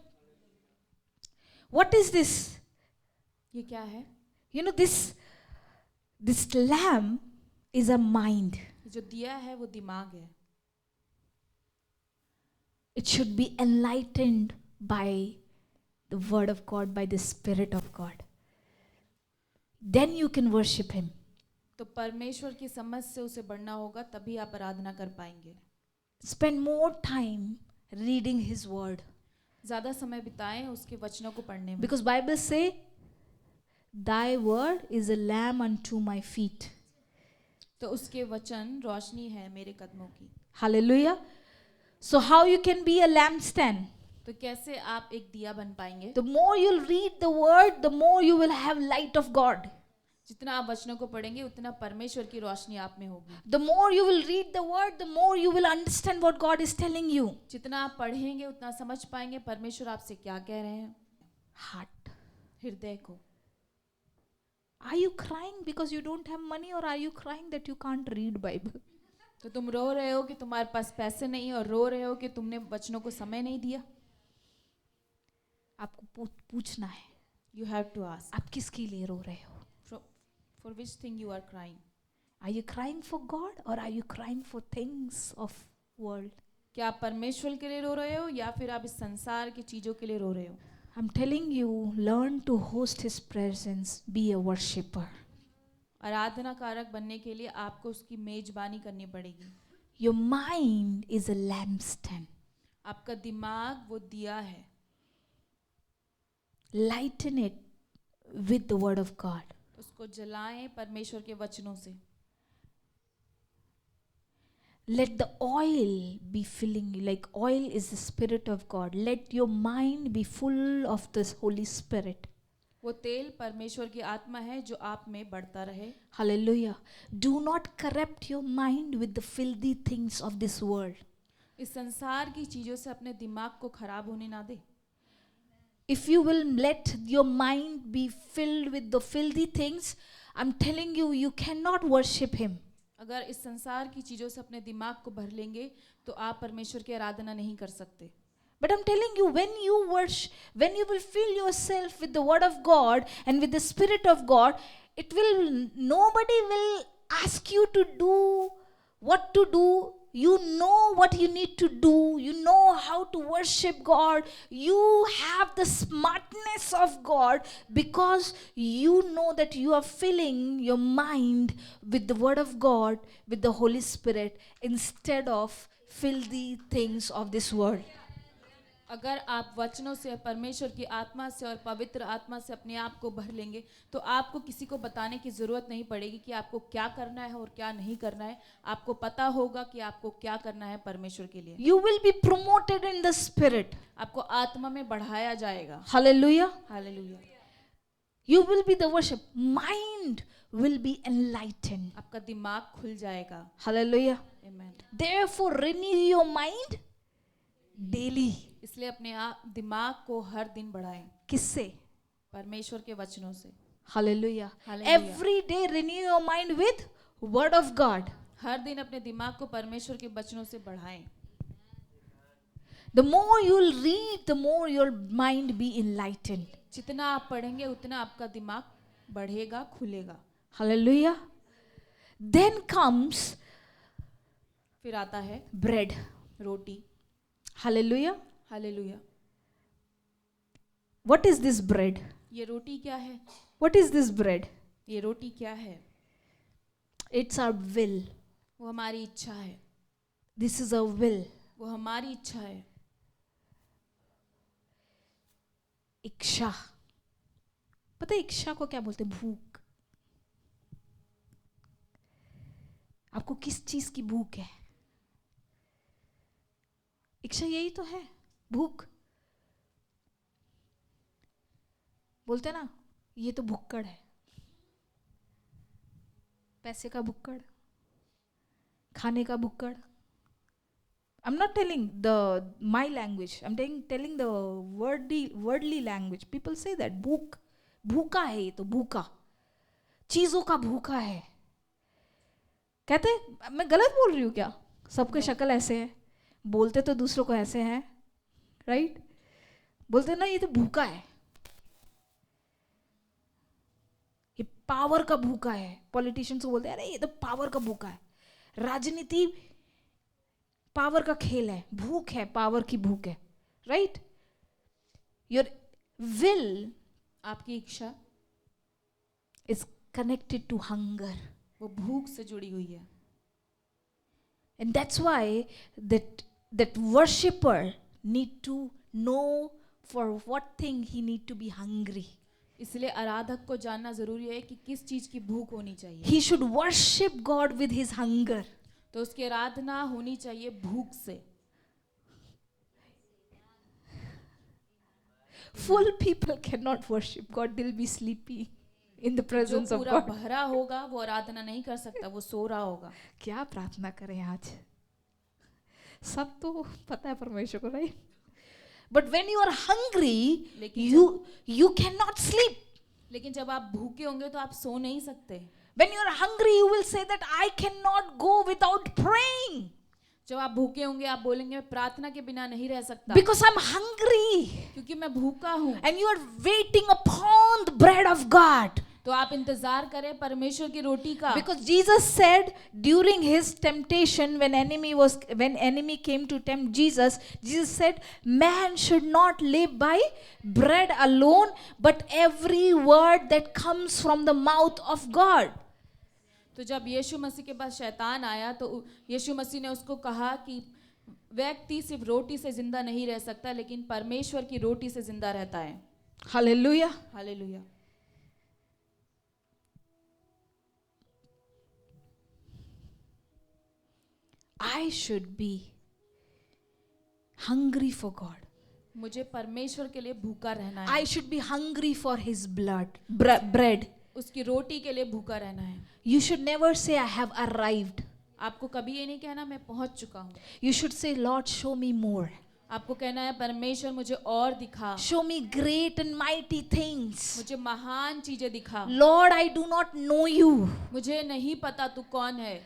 What is this? ये क्या है? You know, this lamp is a mind. जो दिया है वो दिमाग है। It should be enlightened by the word of God, by the Spirit of God. Then you can worship Him. तो परमेश्वर की समझ से उसे बढ़ना होगा, तभी आप आराधना कर पाएंगे। Spend more time reading His word. ज्यादा समय बिताएं उसके वचनों को पढ़ने में। Because Bible say, Thy word is a lamp unto my feet. तो उसके वचन रोशनी है मेरे कदमों की। Hallelujah. So how you can be a lampstand? तो कैसे आप एक दिया बन पाएंगे? The more you'll read the word, the more you will have light of God. जितना आप वचनों को पढ़ेंगे उतना परमेश्वर की रोशनी आप में होगी। The more you will read the word, the more you will understand what God is telling you. जितना आप पढ़ेंगे उतना समझ पाएंगे परमेश्वर आपसे क्या कह रहे हैं। Heart. हृदय को। Are you crying because you don't have money, or are you crying that you can't read Bible? तो तुम रो रहे हो कि तुम्हारे पास पैसे नहीं और रो रहे हो कि तुमने वचनों को समय नहीं दिया। आपको पूछना है। You have to ask. आप किसके लिए रो रहे हो? For which thing you are crying? Are you crying for God, or are you crying for things of world? क्या आप परमेश्वर के लिए रो रहे हो या फिर आप इस संसार की चीजों के लिए रो रहे हो? I'm telling you, learn to host His presence. Be a worshipper. आराधना कारक बनने के लिए आपको उसकी मेजबानी करनी पड़ेगी। Your mind is a lampstand. आपका दिमाग वो दिया है। Lighten it with the word of God. उसको जलाएं परमेश्वर के वचनों से। let the oil be filling you. Like oil is the Spirit of God. Let your mind be full of this Holy Spirit. वो तेल परमेश्वर की आत्मा है जो आप में बढ़ता रहे। Hallelujah. Do not corrupt your mind with the filthy things of this world. इस संसार की चीजों से अपने दिमाग को खराब होने ना दे। If you will let your mind be filled with the filthy things, I'm telling you, you cannot worship Him. अगर इस संसार की चीजों से अपने दिमाग को भर लेंगे तो आप परमेश्वर की आराधना नहीं कर सकते। But I'm telling you, when you worship, when you will fill yourself with the Word of God and with the Spirit of God, nobody will ask you to do what to do. You know what you need to do. You know how to worship God. You have the smartness of God because you know that you are filling your mind with the Word of God, with the Holy Spirit, instead of filthy things of this world. अगर आप वचनों से, परमेश्वर की आत्मा से और पवित्र आत्मा से अपने आप को भर लेंगे तो आपको किसी को बताने की ज़रूरत नहीं पड़ेगी कि आपको क्या करना है और क्या नहीं करना है। आपको पता होगा कि आपको क्या करना है परमेश्वर के लिए। You will be promoted in the Spirit. आपको आत्मा में बढ़ाया जाएगा। Hallelujah. Hallelujah. You will be the worship. Mind will be enlightened. आपका दिमाग खुल जाएगा। Hallelujah. आमीन। Therefore, renew your mind daily. इसलिए अपने दिमाग को हर दिन बढ़ाएं। किससे? परमेश्वर के वचनों से। Hallelujah. Hallelujah. Every day renew your mind with Word of God. हर दिन अपने दिमाग को परमेश्वर के वचनों से बढ़ाएं। The more you'll read, the more your mind be enlightened. जितना आप पढ़ेंगे उतना आपका दिमाग बढ़ेगा, खुलेगा। Hallelujah. Then comes फिर आता है bread. Roti. Hallelujah. Hallelujah. What is this bread? ये रोटी क्या है? What is this bread? ये रोटी क्या है? It's our will. वो हमारी इच्छा है। This is our will. वो हमारी इच्छा है। इच्छा, पता है इच्छा को क्या बोलते हैं? भूख। आपको किस चीज की भूख है? इच्छा यही तो है, भूख। बोलते ना, ये तो भुक्कड़ है, पैसे का भुक्कड़, खाने का भुक्कड़। I'm not telling my language. I'm telling the worldly language. People say that भूखा है, ये तो भूखा, चीजों का भूखा है। कहते हैं, मैं गलत बोल रही हूँ क्या? सबके शक्ल ऐसे है, बोलते तो दूसरों को ऐसे हैं, राइट? बोलते ना ये तो भूखा है, ये पावर का भूखा है। पॉलिटिशियंस को बोलते हैं अरे ये तो पावर का भूखा है। राजनीति पावर का खेल है, भूख है, पावर की भूख है, राइट? योर विल, आपकी इच्छा इज कनेक्टेड टू हंगर। वो भूख से जुड़ी हुई है। And that's why that worshipper need to know for what thing he need to be hungry. इसलिए आराधक को जानना जरूरी है कि किस चीज की भूख होनी चाहिए। He should worship God with his hunger. तो उसकी आराधना होनी चाहिए भूख से। Full people cannot worship God. They'll be sleepy in the presence जो of पूरा God. भरा होगा वो आराधना नहीं कर सकता, वो सो रहा होगा। क्या प्रार्थना करें आज? सब तो पता है परमेश्वर को, right? But when you are hungry, you cannot sleep. लेकिन जब आप भूखे होंगे तो आप सो नहीं सकते। When you are hungry, you will say that I cannot go without praying. जब आप भूखे होंगे आप बोलेंगे मैं प्रार्थना के बिना नहीं रह सकता, Because I'm hungry. क्योंकि मैं भूखा हूँ। And you are waiting upon the bread of God. तो आप इंतजार करें परमेश्वर की रोटी का। Because Jesus said during his temptation, when enemy came to tempt Jesus, Jesus said, man should not live by bread alone, but every word that comes from the mouth of God. तो जब यीशु मसीह के पास शैतान आया तो यीशु मसीह ने उसको कहा कि व्यक्ति सिर्फ रोटी से जिंदा नहीं रह सकता, लेकिन परमेश्वर की रोटी से जिंदा रहता है। Hallelujah. Hallelujah. I should be hungry for God. मुझे परमेश्वर के लिए भूखा रहना है, I should be hungry for His bread. उसकी रोटी के लिए भूखा रहना है. You should never say, I have arrived. आपको कभी ये नहीं कहना मैं पहुंच चुका हूँ. You should say, Lord, show me more. आपको कहना है परमेश्वर मुझे और दिखा, Show me great and mighty things. मुझे महान चीजें दिखा. Lord, I do not know you. मुझे नहीं पता तू कौन है,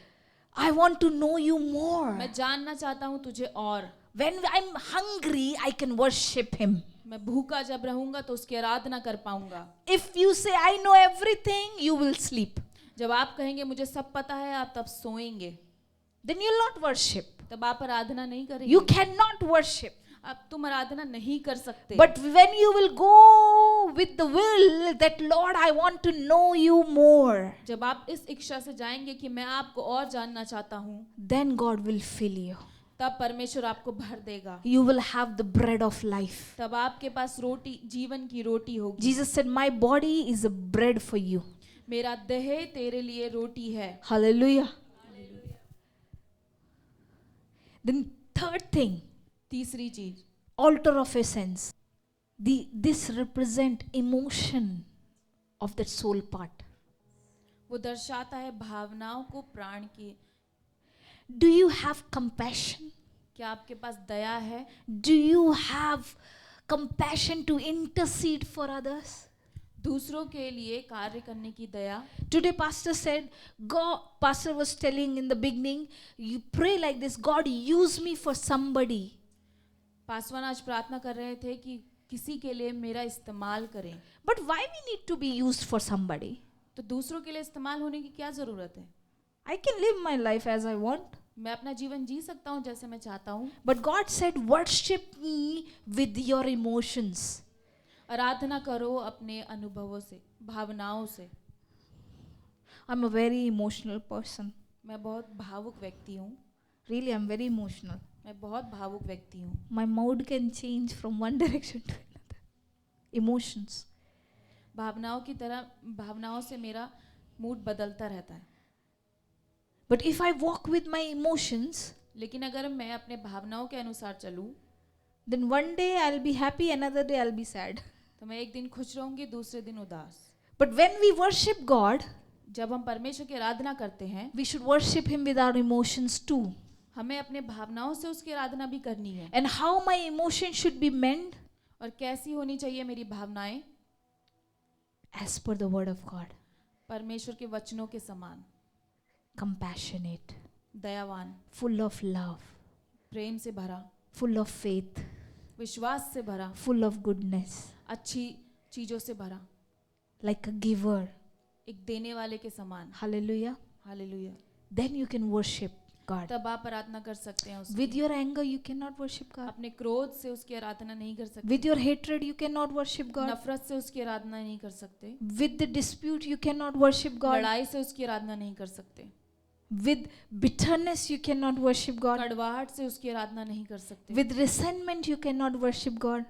I want to know you more. मैं जानना चाहता हूँ तुझे और. When I'm hungry, I can worship Him. मैं भूखा जब रहूंगा तो उसकी आराधना कर पाऊंगा. If you say, I know everything, you will sleep. जब आप कहेंगे मुझे सब पता है, आप तब सोएंगे, Then you'll not worship. तब आप आराधना नहीं करेंगे. You cannot worship. अब तुम आराधना नहीं कर सकते. But when you will go with the will that, Lord, I want to know you more, जब आप इस इच्छा से जाएंगे कि मैं आपको और जानना चाहता हूँ, then God will fill you. तब परमेश्वर आपको भर देगा. You will have the bread of life. तब आपके पास रोटी, जीवन की रोटी होगी. Jesus said, my body is a bread for you. मेरा देह तेरे लिए रोटी है. Hallelujah. Then third thing, तीसरी चीज, altar of essence. This represent emotion of that soul part. वो दर्शाता है भावनाओं को, प्राण की. Do you have compassion? क्या आपके पास दया है? Do you have compassion to intercede for others? दूसरों के लिए कार्य करने की दया. Today pastor said, pastor was telling in the beginning, you pray like this, God use me for somebody. Paswan आज प्रार्थना कर रहे थे कि किसी के लिए मेरा इस्तेमाल करें. But why we need to be used for somebody? तो दूसरों के लिए इस्तेमाल होने की क्या जरूरत है? I can live my life as I want. मैं अपना जीवन जी सकता हूँ जैसे मैं चाहता हूँ. But God said, worship me with your emotions. आराधना करो अपने अनुभवों से, भावनाओं से. I'm a very emotional person. मैं बहुत भावुक व्यक्ति हूँ. Really, I'm very emotional. मैं बहुत भावुक व्यक्ति हूँ. My mood can change from one direction to another. Emotions. भावनाओं की तरह, भावनाओं से मेरा मूड बदलता रहता है. But if I walk with my emotions, लेकिन अगर मैं अपने भावनाओं के अनुसार चलूं, then one day I'll be happy, another day I'll be sad. तो मैं एक दिन खुश रहूंगी, दूसरे दिन उदास. But when we worship God, जब हम परमेश्वर की आराधना करते हैं, we should worship Him with our emotions too. हमें अपने भावनाओं से उसकी आराधना भी करनी है. And how my emotions should be meant? और कैसी होनी चाहिए मेरी भावनाएं? As per the word of God. परमेश्वर के वचनों के समान. Compassionate, दयावान, full of love, प्रेम से भरा, full of faith, विश्वास से भरा, full of goodness, अच्छी चीजों से भरा, like a giver. एक देने वाले के समान. Hallelujah. Hallelujah. Then you can worship God. तब आप आराधना कर सकते हैं उसकी. With your anger, you cannot worship God. अपने क्रोध से उसकी आराधना नहीं कर सकते. With your hatred, you cannot worship God. नफरत से उसकी आराधना नहीं कर सकते. With the dispute, you cannot worship God. लड़ाई से उसकी आराधना नहीं कर सकते. With bitterness, you cannot worship God. कड़वाहट से उसकी आराधना नहीं कर सकते. With resentment, you cannot worship God.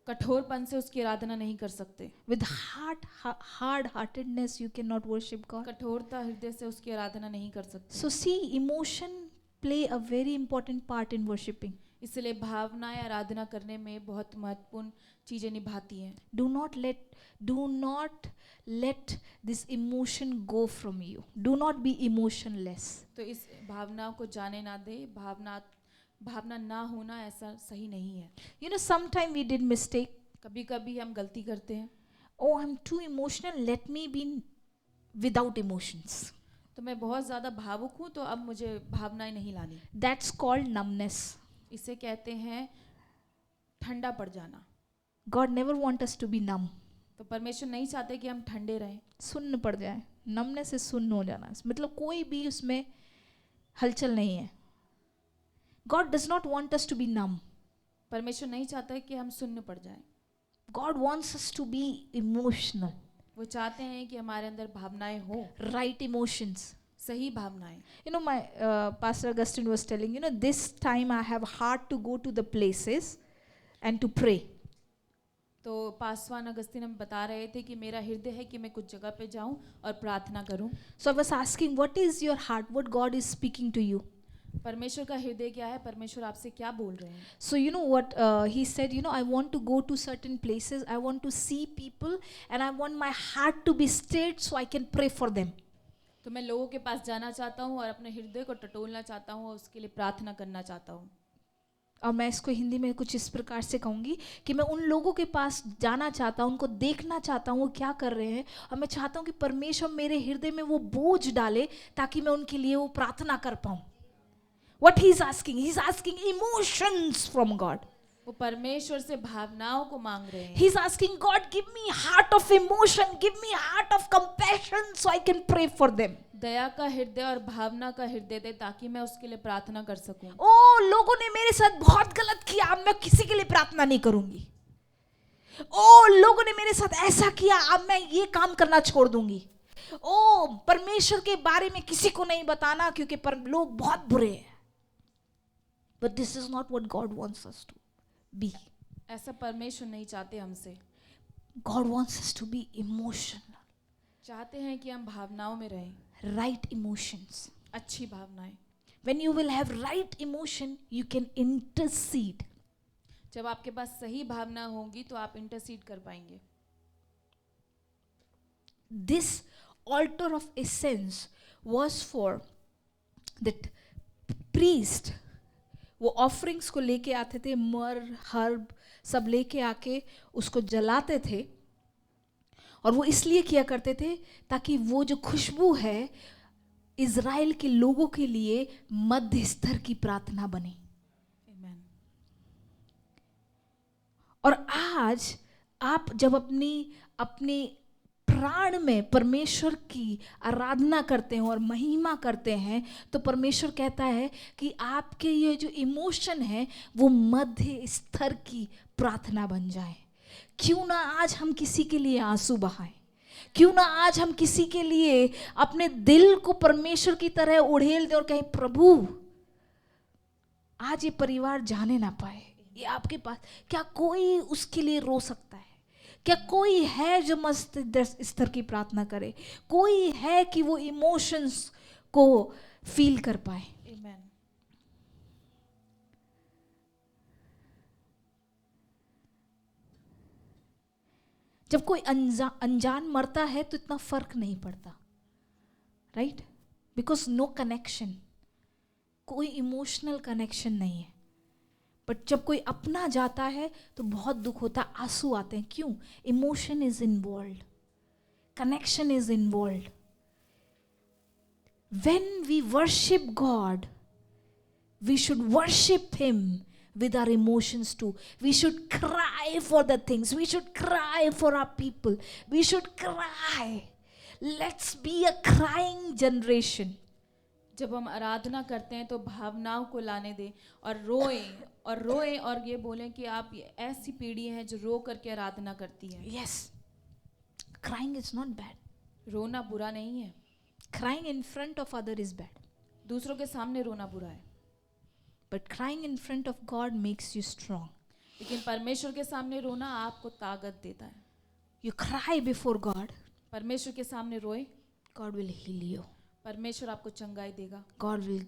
कठोरपन से उसकी आराधना नहीं कर सकते. With hard-heartedness, you cannot worship God. कठोरता हृदय से उसकी आराधना नहीं कर सकते. So see, emotion play a very important part in worshiping. इसलिए भावनाएं आराधना करने में बहुत महत्वपूर्ण चीजें निभाती हैं. Do not let this emotion go from you. Do not be emotionless. तो इस भावनाओं को जाने ना दे. भावना ना होना ऐसा सही नहीं है. You know, sometime we did mistake. कभी कभी हम गलती करते हैं. Oh, I'm too emotional. Let me be without emotions. तो मैं बहुत ज़्यादा भावुक हूँ, तो अब मुझे भावनाएं नहीं लानी. That's called numbness. इसे कहते हैं ठंडा पड़ जाना. God never want us to be numb. तो परमेश्वर नहीं चाहते कि हम ठंडे रहें. सुन्न पड़ जाए. numbness से सुन्न हो जाना. मतलब कोई भी उसमें हलचल नहीं है. God does not want us to be numb. परमेश्वर नहीं चाहता है कि हम सुन्न पड़ जाएं. God wants us to be emotional. वो चाहते हैं कि हमारे अंदर भावनाएं हो. Right emotions. सही भावनाएं. You know, my Pastor Augustine was telling, you know, this time I have heart to go to the places and to pray. तो पासवान अगस्तीन हम बता रहे थे कि मेरा हृदय है कि मैं कुछ जगह पे जाऊं और प्रार्थना करूं. So I was asking, what is your heart? What God is speaking to you? परमेश्वर का हृदय क्या है, परमेश्वर आपसे क्या बोल रहे हैं? So you know what he said, I want to go to certain places, I want to see people, and I want my heart to be stirred so I can pray for them. तो मैं लोगों के पास जाना चाहता हूँ और अपने हृदय को टटोलना चाहता हूँ और उसके लिए प्रार्थना करना चाहता हूँ। और मैं इसको हिंदी में कुछ इस प्रकार से कहूँगी कि मैं उन लोगों के पास जाना चाहता हूँ, उनको देखना चाहता हूँ वो क्या कर रहे हैं, और मैं चाहता हूँ कि परमेश्वर मेरे हृदय में वो बोझ डाले ताकि मैं उनके लिए वो प्रार्थना कर पाऊँ. What he's asking emotions from God. वो परमेश्वर से भावनाओं को मांग रहे हैं। He's asking God, give me heart of emotion, give me heart of compassion so I can pray for them. दया का हृदय और भावना का हृदय दे ताकि मैं उसके लिए प्रार्थना कर सकूं। ओ, लोगों ने मेरे साथ बहुत गलत किया, अब मैं किसी के लिए प्रार्थना नहीं करूंगी. ओ, लोगों ने मेरे साथ ऐसा किया, अब मैं ये काम करना छोड़ दूंगी. ओ, परमेश्वर के बारे में किसी को नहीं बताना क्योंकि लोग बहुत बुरे हैं. But this is not what God wants us to be. ऐसा परमेश्वर नहीं चाहते हमसे। God wants us to be emotional. चाहते हैं कि हम भावनाओं में रहें। Right emotions. अच्छी भावनाएं। When you will have right emotion, you can intercede. जब आपके पास सही भावना होगी तो आप इंटरसीड कर पाएंगे। This altar of incense was for that priest. वो ऑफरिंग्स को लेके आते थे, मर हर्ब सब लेके आके उसको जलाते थे, और वो इसलिए किया करते थे ताकि वो जो खुशबू है इज़राइल के लोगों के लिए मध्य स्तर की प्रार्थना बने. Amen. और आज आप जब अपनी प्राण में परमेश्वर की आराधना करते हैं और महिमा करते हैं तो परमेश्वर कहता है कि आपके ये जो इमोशन है वो मध्य स्तर की प्रार्थना बन जाए. क्यों ना आज हम किसी के लिए आंसू बहाएं, क्यों ना आज हम किसी के लिए अपने दिल को परमेश्वर की तरह उड़ेल दें और कहें, प्रभु आज ये परिवार जाने ना पाए, ये आपके पास. क्या कोई उसके लिए रो सकता है? क्या कोई है जो मस्त स्तर की प्रार्थना करे? कोई है कि वो इमोशंस को फील कर पाए? Amen. जब कोई अनजान मरता है तो इतना फर्क नहीं पड़ता, राइट? बिकॉज नो कनेक्शन, कोई इमोशनल कनेक्शन नहीं है. बट जब कोई अपना जाता है तो बहुत दुख होता है, आंसू आते हैं. क्यों? Emotion is involve, connection is involve. When we worship God we should worship him with our emotions too. We should cry for the things, we should cry for our people, we should cry. Let's be a crying generation. जब हम आराधना करते हैं तो भावनाओं को लाने दें और रोएं और ये बोलें कि आप ऐसी पीढ़ी हैं जो रो करके आराधना करती है. Yes, crying is not bad. रोना बुरा नहीं है. Crying in front of other is bad. दूसरों के सामने रोना बुरा है. But crying in front of God makes you strong. लेकिन परमेश्वर के सामने रोना आपको ताकत देता है. You cry before God, परमेश्वर के सामने रोए, God will heal you. परमेश्वर आपको चंगाई देगा. God will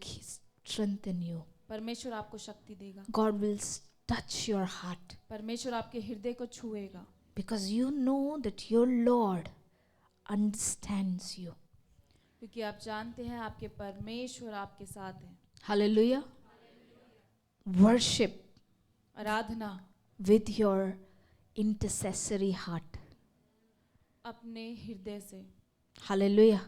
strengthen you. परमेश्वर आपको शक्ति देगा. God will touch your heart. परमेश्वर आपके हृदय को छुएगा. Because you know that your Lord understands you. क्योंकि आप जानते हैं आपके परमेश्वर आपके साथ हैं. Hallelujah. Worship Aradhana with your intercessory heart. अपने हृदय से. Hallelujah.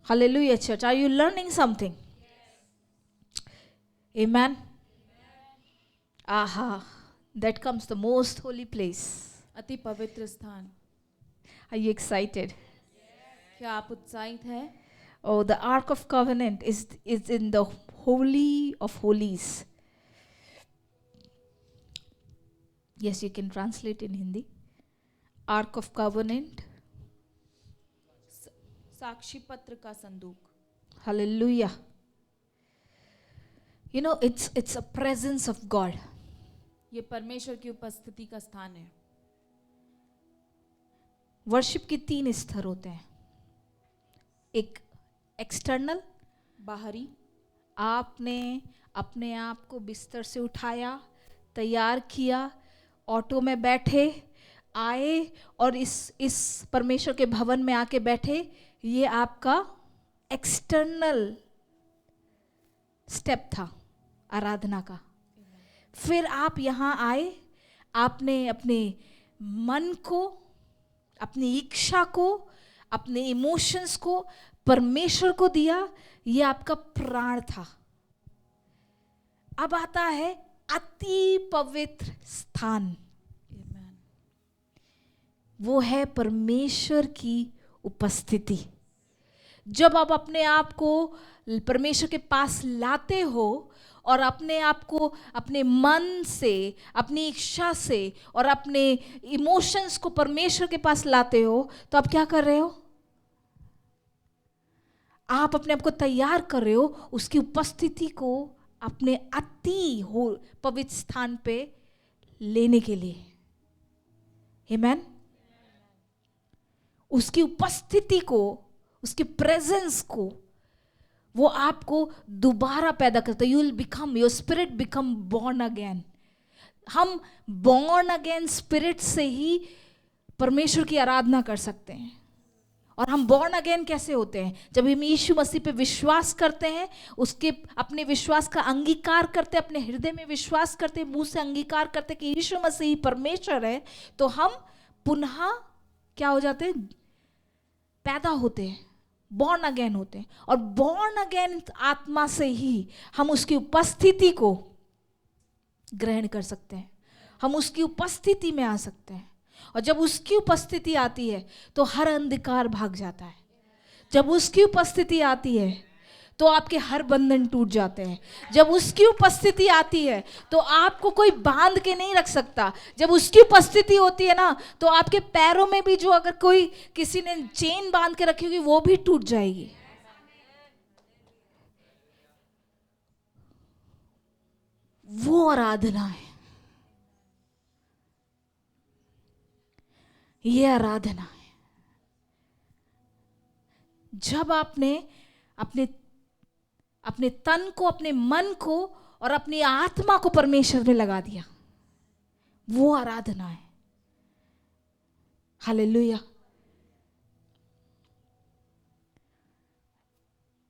Hallelujah, church. Are you learning something? Yes. Amen. Aha. That comes the most holy place. अति पवित्र स्थान. Are you excited? क्या आप उत्साहित हैं? Oh, the Ark of Covenant is in the Holy of Holies. Yes, you can translate in Hindi. Ark of Covenant. साक्षी पत्र का संदूक. Hallelujah. You know, it's a presence of God. ये परमेश्वर की उपस्थिति का स्थान है. वर्शिप के 3 स्तर होते हैं. एक एक्सटर्नल, बाहरी, आपने अपने आप को बिस्तर से उठाया, तैयार किया, ऑटो में बैठे, आए और इस परमेश्वर के भवन में आके बैठे, ये आपका एक्सटर्नल स्टेप था आराधना का। फिर आप यहाँ आए, आपने अपने मन को, अपनी इच्छा को, अपने इमोशंस को परमेश्वर को दिया, ये आपका प्राण था। अब आता है अति पवित्र स्थान, वो है परमेश्वर की उपस्थिति। जब आप अपने आप को परमेश्वर के पास लाते हो और अपने आप को अपने मन से, अपनी इच्छा से और अपने इमोशंस को परमेश्वर के पास लाते हो, तो आप क्या कर रहे हो? आप अपने आप को तैयार कर रहे हो उसकी उपस्थिति को अपने अति हो पवित्र स्थान पे लेने के लिए। आमेन। उसकी उपस्थिति को, उसकी प्रेजेंस को, वो आपको दोबारा पैदा करता है। You will become, your spirit become born again. हम बॉर्न अगेन स्पिरिट से ही परमेश्वर की आराधना कर सकते हैं। और हम बॉर्न अगेन कैसे होते हैं? जब हम यीशु मसीह पे विश्वास करते हैं, उसके अपने विश्वास का अंगीकार करते हैं, अपने हृदय में विश्वास करते हैं, मुंह से अंगीकार करते हैं कि यीशु मसीह ही परमेश्वर है, तो हम पुनः क्या हो जाते हैं? पैदा होते हैं, बॉर्न अगेन होते हैं। और बॉर्न अगेन आत्मा से ही हम उसकी उपस्थिति को ग्रहण कर सकते हैं, हम उसकी उपस्थिति में आ सकते हैं। और जब उसकी उपस्थिति आती है तो हर अंधकार भाग जाता है। जब उसकी उपस्थिति आती है तो आपके हर बंधन टूट जाते हैं। जब उसकी उपस्थिति आती है तो आपको कोई बांध के नहीं रख सकता। जब उसकी उपस्थिति होती है ना, तो आपके पैरों में भी जो अगर कोई किसी ने चेन बांध के रखी होगी वो भी टूट जाएगी। वो आराधना है, ये आराधना है। जब आपने अपने तन को, अपने मन को और अपनी आत्मा को परमेश्वर में लगा दिया, वो आराधना है। हालेलुया।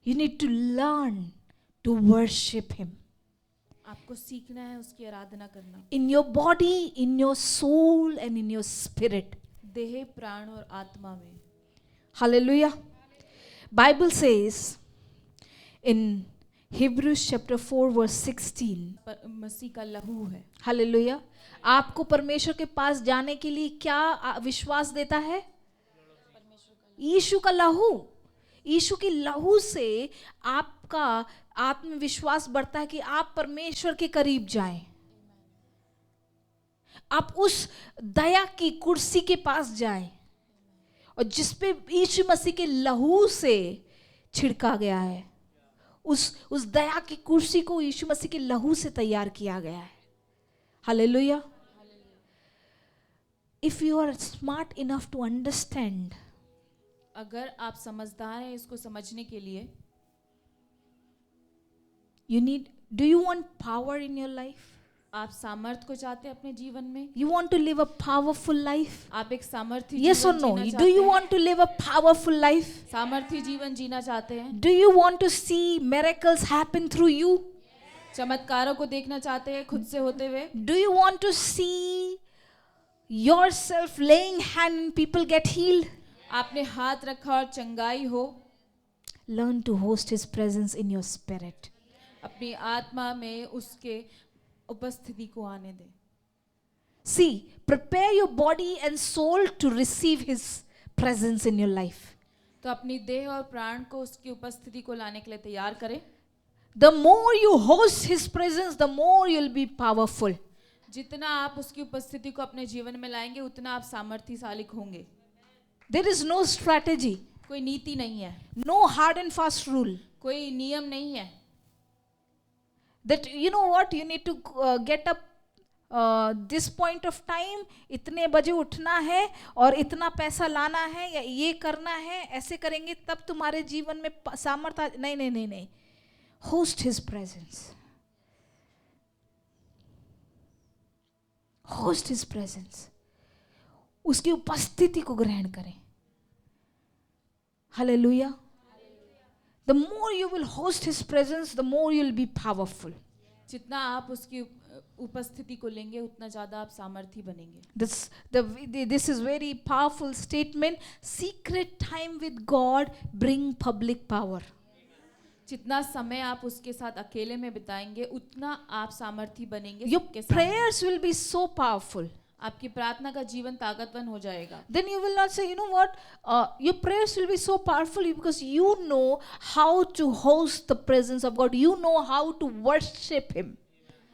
You need to learn to worship him. आपको सीखना है उसकी आराधना करना, in your body, in your soul and in your spirit, देह, प्राण और आत्मा में। हालेलुया। Bible says in Hebrews chapter 4 verse 16, मसीह का लहू है। हालेलुया। आपको परमेश्वर के पास जाने के लिए क्या विश्वास देता है? यीशु का लहू। यीशु की लहू से आपका आत्मविश्वास बढ़ता है कि आप परमेश्वर के करीब जाएं, आप उस दया की कुर्सी के पास जाएं, और जिसपे यीशु मसीह के लहू से छिड़का गया है, उस दया की कुर्सी को यीशु मसीह के लहू से तैयार किया गया है। हालेलुया। If you are smart enough to understand, अगर आप समझदार हैं इसको समझने के लिए, do you want power in your life? आप सामर्थ को चाहते हैं अपने जीवन में? You want to live a powerful life? आप एक सामर्थी Yes or जीवन no? जीना Do चाहते you हैं? want to live a powerful life? सामर्थी जीवन जीना चाहते हैं? Do you want to see miracles happen through you? चमत्कारों को देखना चाहते हैं खुद से होते हुए? Do you want to see yourself laying hand and people get healed? आपने हाथ रखा और चंगाई हो? Learn to host His presence in your spirit. अपनी आत्मा में उसके उपस्थिति को आने दे। See, prepare your body and soul to receive His presence in your life. तो अपनी देह और प्राण को उसकी उपस्थिति को लाने के लिए तैयार करें। The more you host His presence, the more you'll be powerful. जितना आप उसकी उपस्थिति को अपने जीवन में लाएंगे उतना आप सामर्थ्यशाली होंगे। There is no strategy, कोई नीति नहीं है, no hard and fast rule. कोई नियम नहीं है That you know what, you need to get up this point of time, इतने बजे उठना है और इतना पैसा लाना है या ये करना है, ऐसे करेंगे तब तुम्हारे जीवन में सामर्थ्य। नहीं नहीं नहीं नहीं, Host His presence. Host His presence. उसकी उपस्थिति को ग्रहण करें. Hallelujah. The more you will host His presence, the more you'll be powerful. जितना आप उसकी उपस्थिति को लेंगे उतना ज्यादा आप सामर्थी बनेंगे. This is very powerful statement. Secret time with God bring public power. जितना समय आप उसके साथ अकेले में बिताएंगे उतना आप सामर्थी बनेंगे. Your सबके सामने. prayers will be so powerful. आपकी प्रार्थना का जीवन ताकतवर हो जाएगा. Then you will not say, you know what, your prayers will be so powerful because you know how to host the presence of God. You know how to worship Him.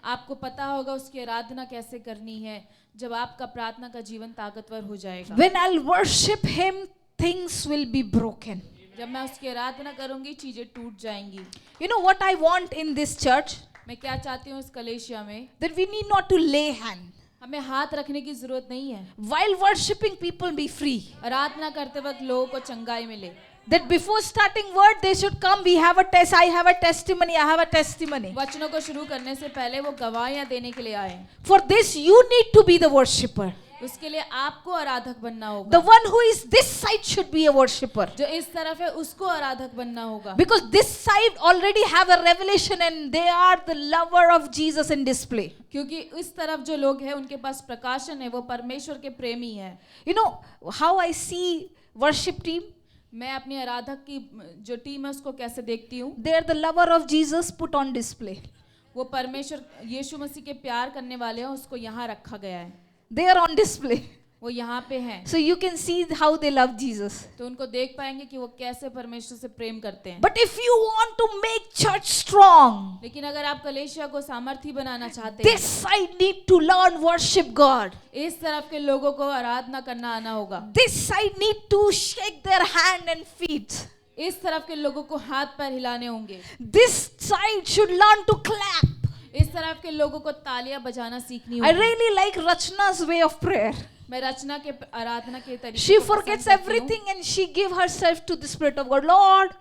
आपको पता होगा उसकी आराधना कैसे करनी है. जब आपका प्रार्थना का जीवन ताकतवर हो जाएगा. When I'll worship Him, things will be broken. जब मैं उसकी आराधना करूंगी चीजें टूट जाएंगी. You know what I want in this church? मैं क्या चाहती हूँ इस कलेशिया में. That we need not to lay hand. हमें हाथ रखने की जरूरत नहीं है. While worshiping, people be free. आराधना करते वक्त लोगों को चंगाई मिले. That before starting word, they should come. We have a test. I have a testimony. I have a testimony. वचनों को शुरू करने से पहले वो गवाहियां देने के लिए आए. For this, you need to be the worshipper. उसके लिए आपको आराधक बनना होगा. The one who is this side should be a worshipper. जो इस तरफ है उसको आराधक बनना होगा. Because this side already have a revelation and they are the lover of Jesus in display. क्योंकि इस तरफ जो लोग हैं उनके पास प्रकाशन है, वो परमेश्वर के प्रेमी है. You know how I see worship team? मैं अपनी आराधक की जो टीम है उसको कैसे देखती हूँ. They are the lover of Jesus put on display. वो परमेश्वर यीशु मसीह के प्यार करने वाले हैं, उसको यहाँ रखा गया है. They are on display. वो यहाँ पे हैं. So you can see how they love Jesus. तो उनको देख पाएंगे कि वो कैसे परमेश्वर से प्रेम करते हैं. But if you want to make church strong, लेकिन अगर आप कलेशिया को सामर्थी बनाना चाहते this हैं, side need to learn worship God. इस तरफ के लोगों को आराधना करना आना होगा. This side need to shake their hand and feet. इस तरफ के लोगों को हाथ पैर हिलाने होंगे. This side should learn to clap. इस तरफ के लोगों को तालियां बजाना सीखनी I होगी. really like Rachna's way of prayer. मैं रचना के आराधना के तरीके She को पसंद forgets करती हूँ. everything and she give herself to the Spirit of God. Lord,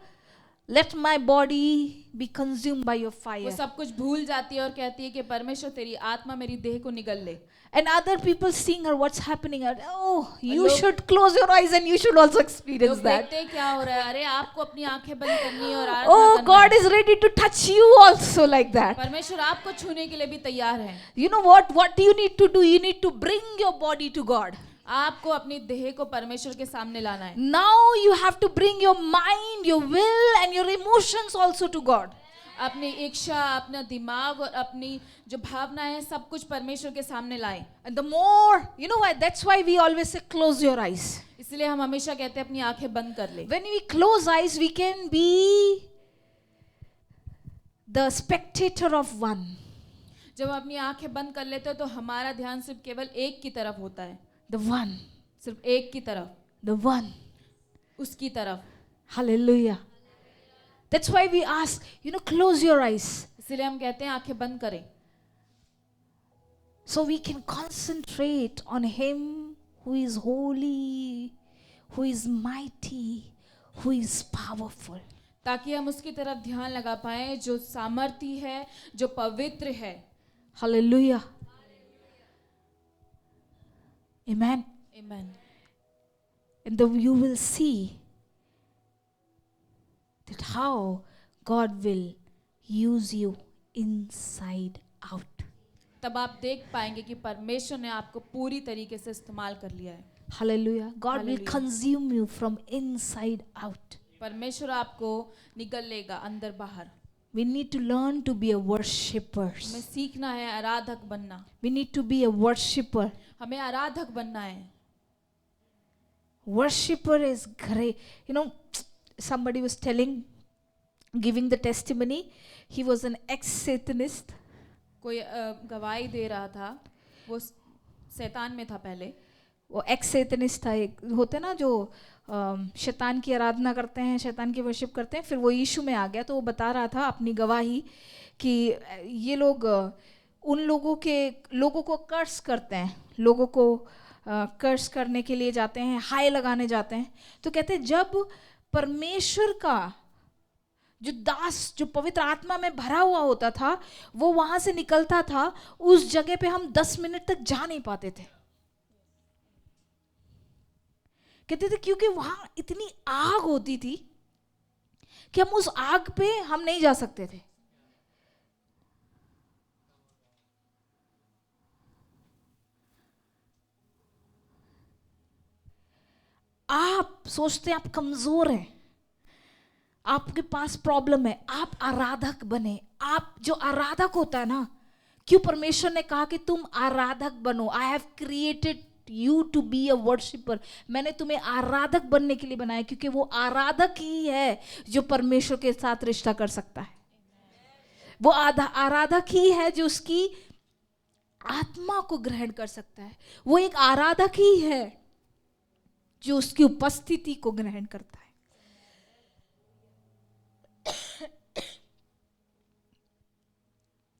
let my body be consumed by your वो fire. सब कुछ भूल जाती है और कहती है कि परमेश्वर तेरी आत्मा मेरी देह को निगल ले. And other people seeing her, what's happening? Oh, you लोग- should close your eyes and you should also experience लोग that. देखते हैं क्या हो रहा है. अरे आपको अपनी आंखें बंद करनी है और आराधना Oh, करना God है. is ready to touch you also like that. परमेश्वर आपको छूने के लिए भी तैयार है. You know what? What do you need to do? You need to bring your body to God. आपको अपनी देह को परमेश्वर के सामने लाना है. Now you have to bring your mind, your will and your emotions also to God. अपनी इच्छा, अपना दिमाग और अपनी जो भावनाएं हैं सब कुछ परमेश्वर के सामने लाएं. And the more, you know why? That's why we always say close your eyes. इसलिए हम हमेशा कहते हैं अपनी आंखें बंद कर ले. When we close eyes, we can be the spectator of one. जब हम अपनी आंखें बंद कर लेते हैं तो हमारा ध्यान सिर्फ केवल एक की तरफ होता है. The one. सिर्फ एक की तरफ, The one. उसकी तरफ. Hallelujah. That's why we ask, close your eyes. इसलिए हम कहते हैं आंखें बंद करें. So we can concentrate on Him who is holy, who is mighty, who is powerful. ताकि हम उसकी तरफ ध्यान लगा पाए जो सामर्थी है, जो पवित्र है. Hallelujah. Amen. Amen. And then you will see that how God will use you inside out. तब आप देख पाएंगे कि परमेश्वर ने आपको पूरी तरीके से इस्तेमाल कर लिया है. Hallelujah. God will Hallelujah. consume you from inside out. परमेश्वर आपको निगल लेगा अंदर बाहर. We need to learn to be a worshipper. हमें सीखना है आराधक बनना. We need to be a worshipper. हमें आराधक बनना है. Worshipper is great. Somebody was giving the testimony. He was an ex-Satanist. कोई गवाही दे रहा था. वो शैतान में था पहले. वो ex-Satanist था. एक होते ना जो शैतान की आराधना करते हैं, शैतान की वर्शिप करते हैं, फिर वो यीशु में आ गया. तो वो बता रहा था अपनी गवाही कि ये लोग उन लोगों को कर्स करते हैं, लोगों को कर्स करने के लिए जाते हैं, हाय लगाने जाते हैं. तो कहते हैं जब परमेश्वर का जो दास, जो पवित्र आत्मा में भरा हुआ होता था, वो वहां से निकलता था, उस जगह पे हम 10 मिनट तक जा नहीं पाते थे। कहते थे क्योंकि वहां इतनी आग होती थी कि हम उस आग पे हम नहीं जा सकते थे। आप सोचते हैं आप कमजोर हैं, आपके पास प्रॉब्लम है, आप आराधक बने। आप जो आराधक होता है ना, क्यों परमेश्वर ने कहा कि तुम आराधक बनो? I have created you to be a worshiper. मैंने तुम्हें आराधक बनने के लिए बनाया, क्योंकि वो आराधक ही है जो परमेश्वर के साथ रिश्ता कर सकता है। वो आराधक ही है जो उसकी आत्मा को ग्रहण कर सकता है। वो एक आराधक ही है जो उसकी उपस्थिति को ग्रहण करता है।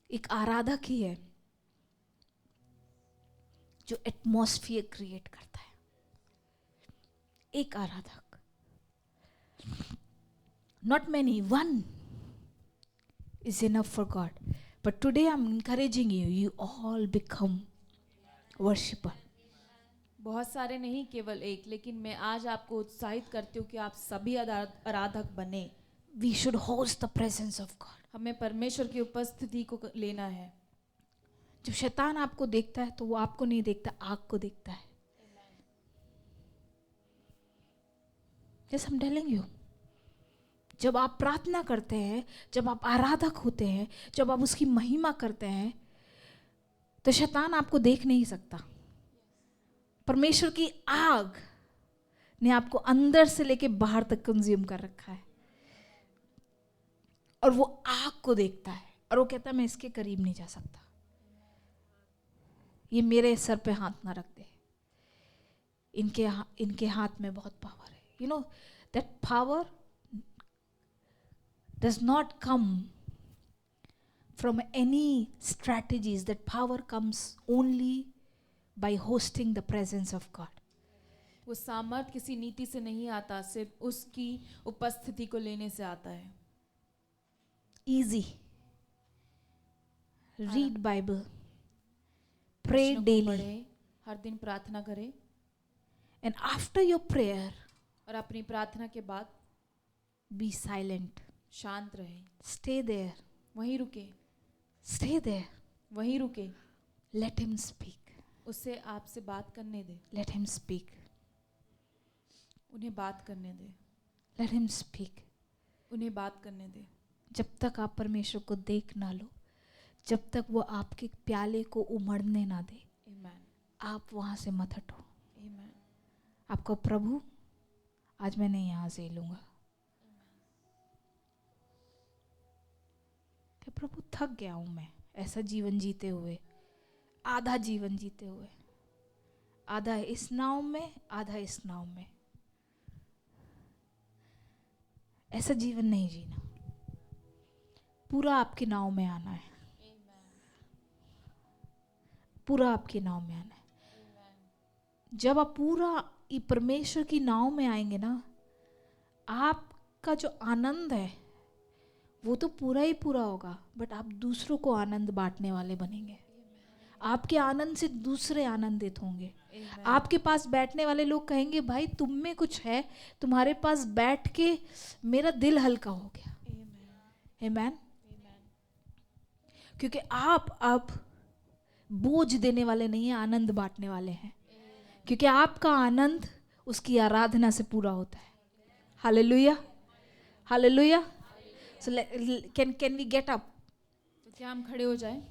एक आराधक ही है जो एटमॉस्फियर क्रिएट करता है। एक आराधक, not many, one is enough for God. But today I'm encouraging you, you all become worshipper. बहुत सारे नहीं, केवल एक, लेकिन मैं आज आपको उत्साहित करती हूँ कि आप सभी आराधक बने। We should host the presence of God. हमें परमेश्वर की उपस्थिति को लेना है। जब शैतान आपको देखता है तो वो आपको नहीं देखता, आग को देखता है। Yes, I'm telling you. जब आप प्रार्थना करते हैं, जब आप आराधक होते हैं, जब आप उसकी महिमा करते हैं, तो शैतान आपको देख नहीं सकता। परमेश्वर की आग ने आपको अंदर से लेके बाहर तक कंज्यूम कर रखा है, और वो आग को देखता है और वो कहता है मैं इसके करीब नहीं जा सकता, ये मेरे सर पे हाथ ना रख दे। इनके हाथ में बहुत पावर है। You know that power does not come from any strategies. That power comes only by hosting the presence of God. वो सामर्थ किसी नीति से नहीं आता, सिर्फ उसकी उपस्थिति को लेने से आता है। Easy. Read Bible. Pray daily. हर दिन प्रार्थना करें, And after your prayer, और अपनी प्रार्थना के बाद be silent. शांत रहे, Stay there. वहीं रुके, Stay there. वहीं रुके। Let him speak. उससे आपसे बात करने दे, Let him speak. उन्हें बात करने दे, Let him speak. उन्हें बात करने दे। जब तक आप परमेश्वर को देख ना लो, जब तक वो आपके प्याले को उमड़ने ना दे, Amen. आप वहां से मत हटो। Amen. आपको प्रभु आज मैंने यहाँ से लूंगा। कि प्रभु थक गया हूं मैं ऐसा जीवन जीते हुए, आधा जीवन जीते हुए, आधा इस नाव में, आधा इस नाव में। ऐसा जीवन नहीं जीना, पूरा आपकी नाव में आना है, पूरा आपकी नाव में आना है। जब आप पूरा परमेश्वर की नाव में आएंगे ना, आपका जो आनंद है वो तो पूरा ही पूरा होगा, बट आप दूसरों को आनंद बांटने वाले बनेंगे। आपके आनंद से दूसरे आनंदित होंगे। आपके पास बैठने वाले लोग कहेंगे भाई तुम में कुछ है, तुम्हारे पास बैठ के मेरा दिल हल्का हो गया। आमीन। क्योंकि आप अब बोझ देने वाले नहीं हैं, आनंद बांटने वाले हैं। क्योंकि आपका आनंद उसकी आराधना से पूरा होता है। Hallelujah, hallelujah. So can we get up? तो क्या हम खड़े हो जाएं?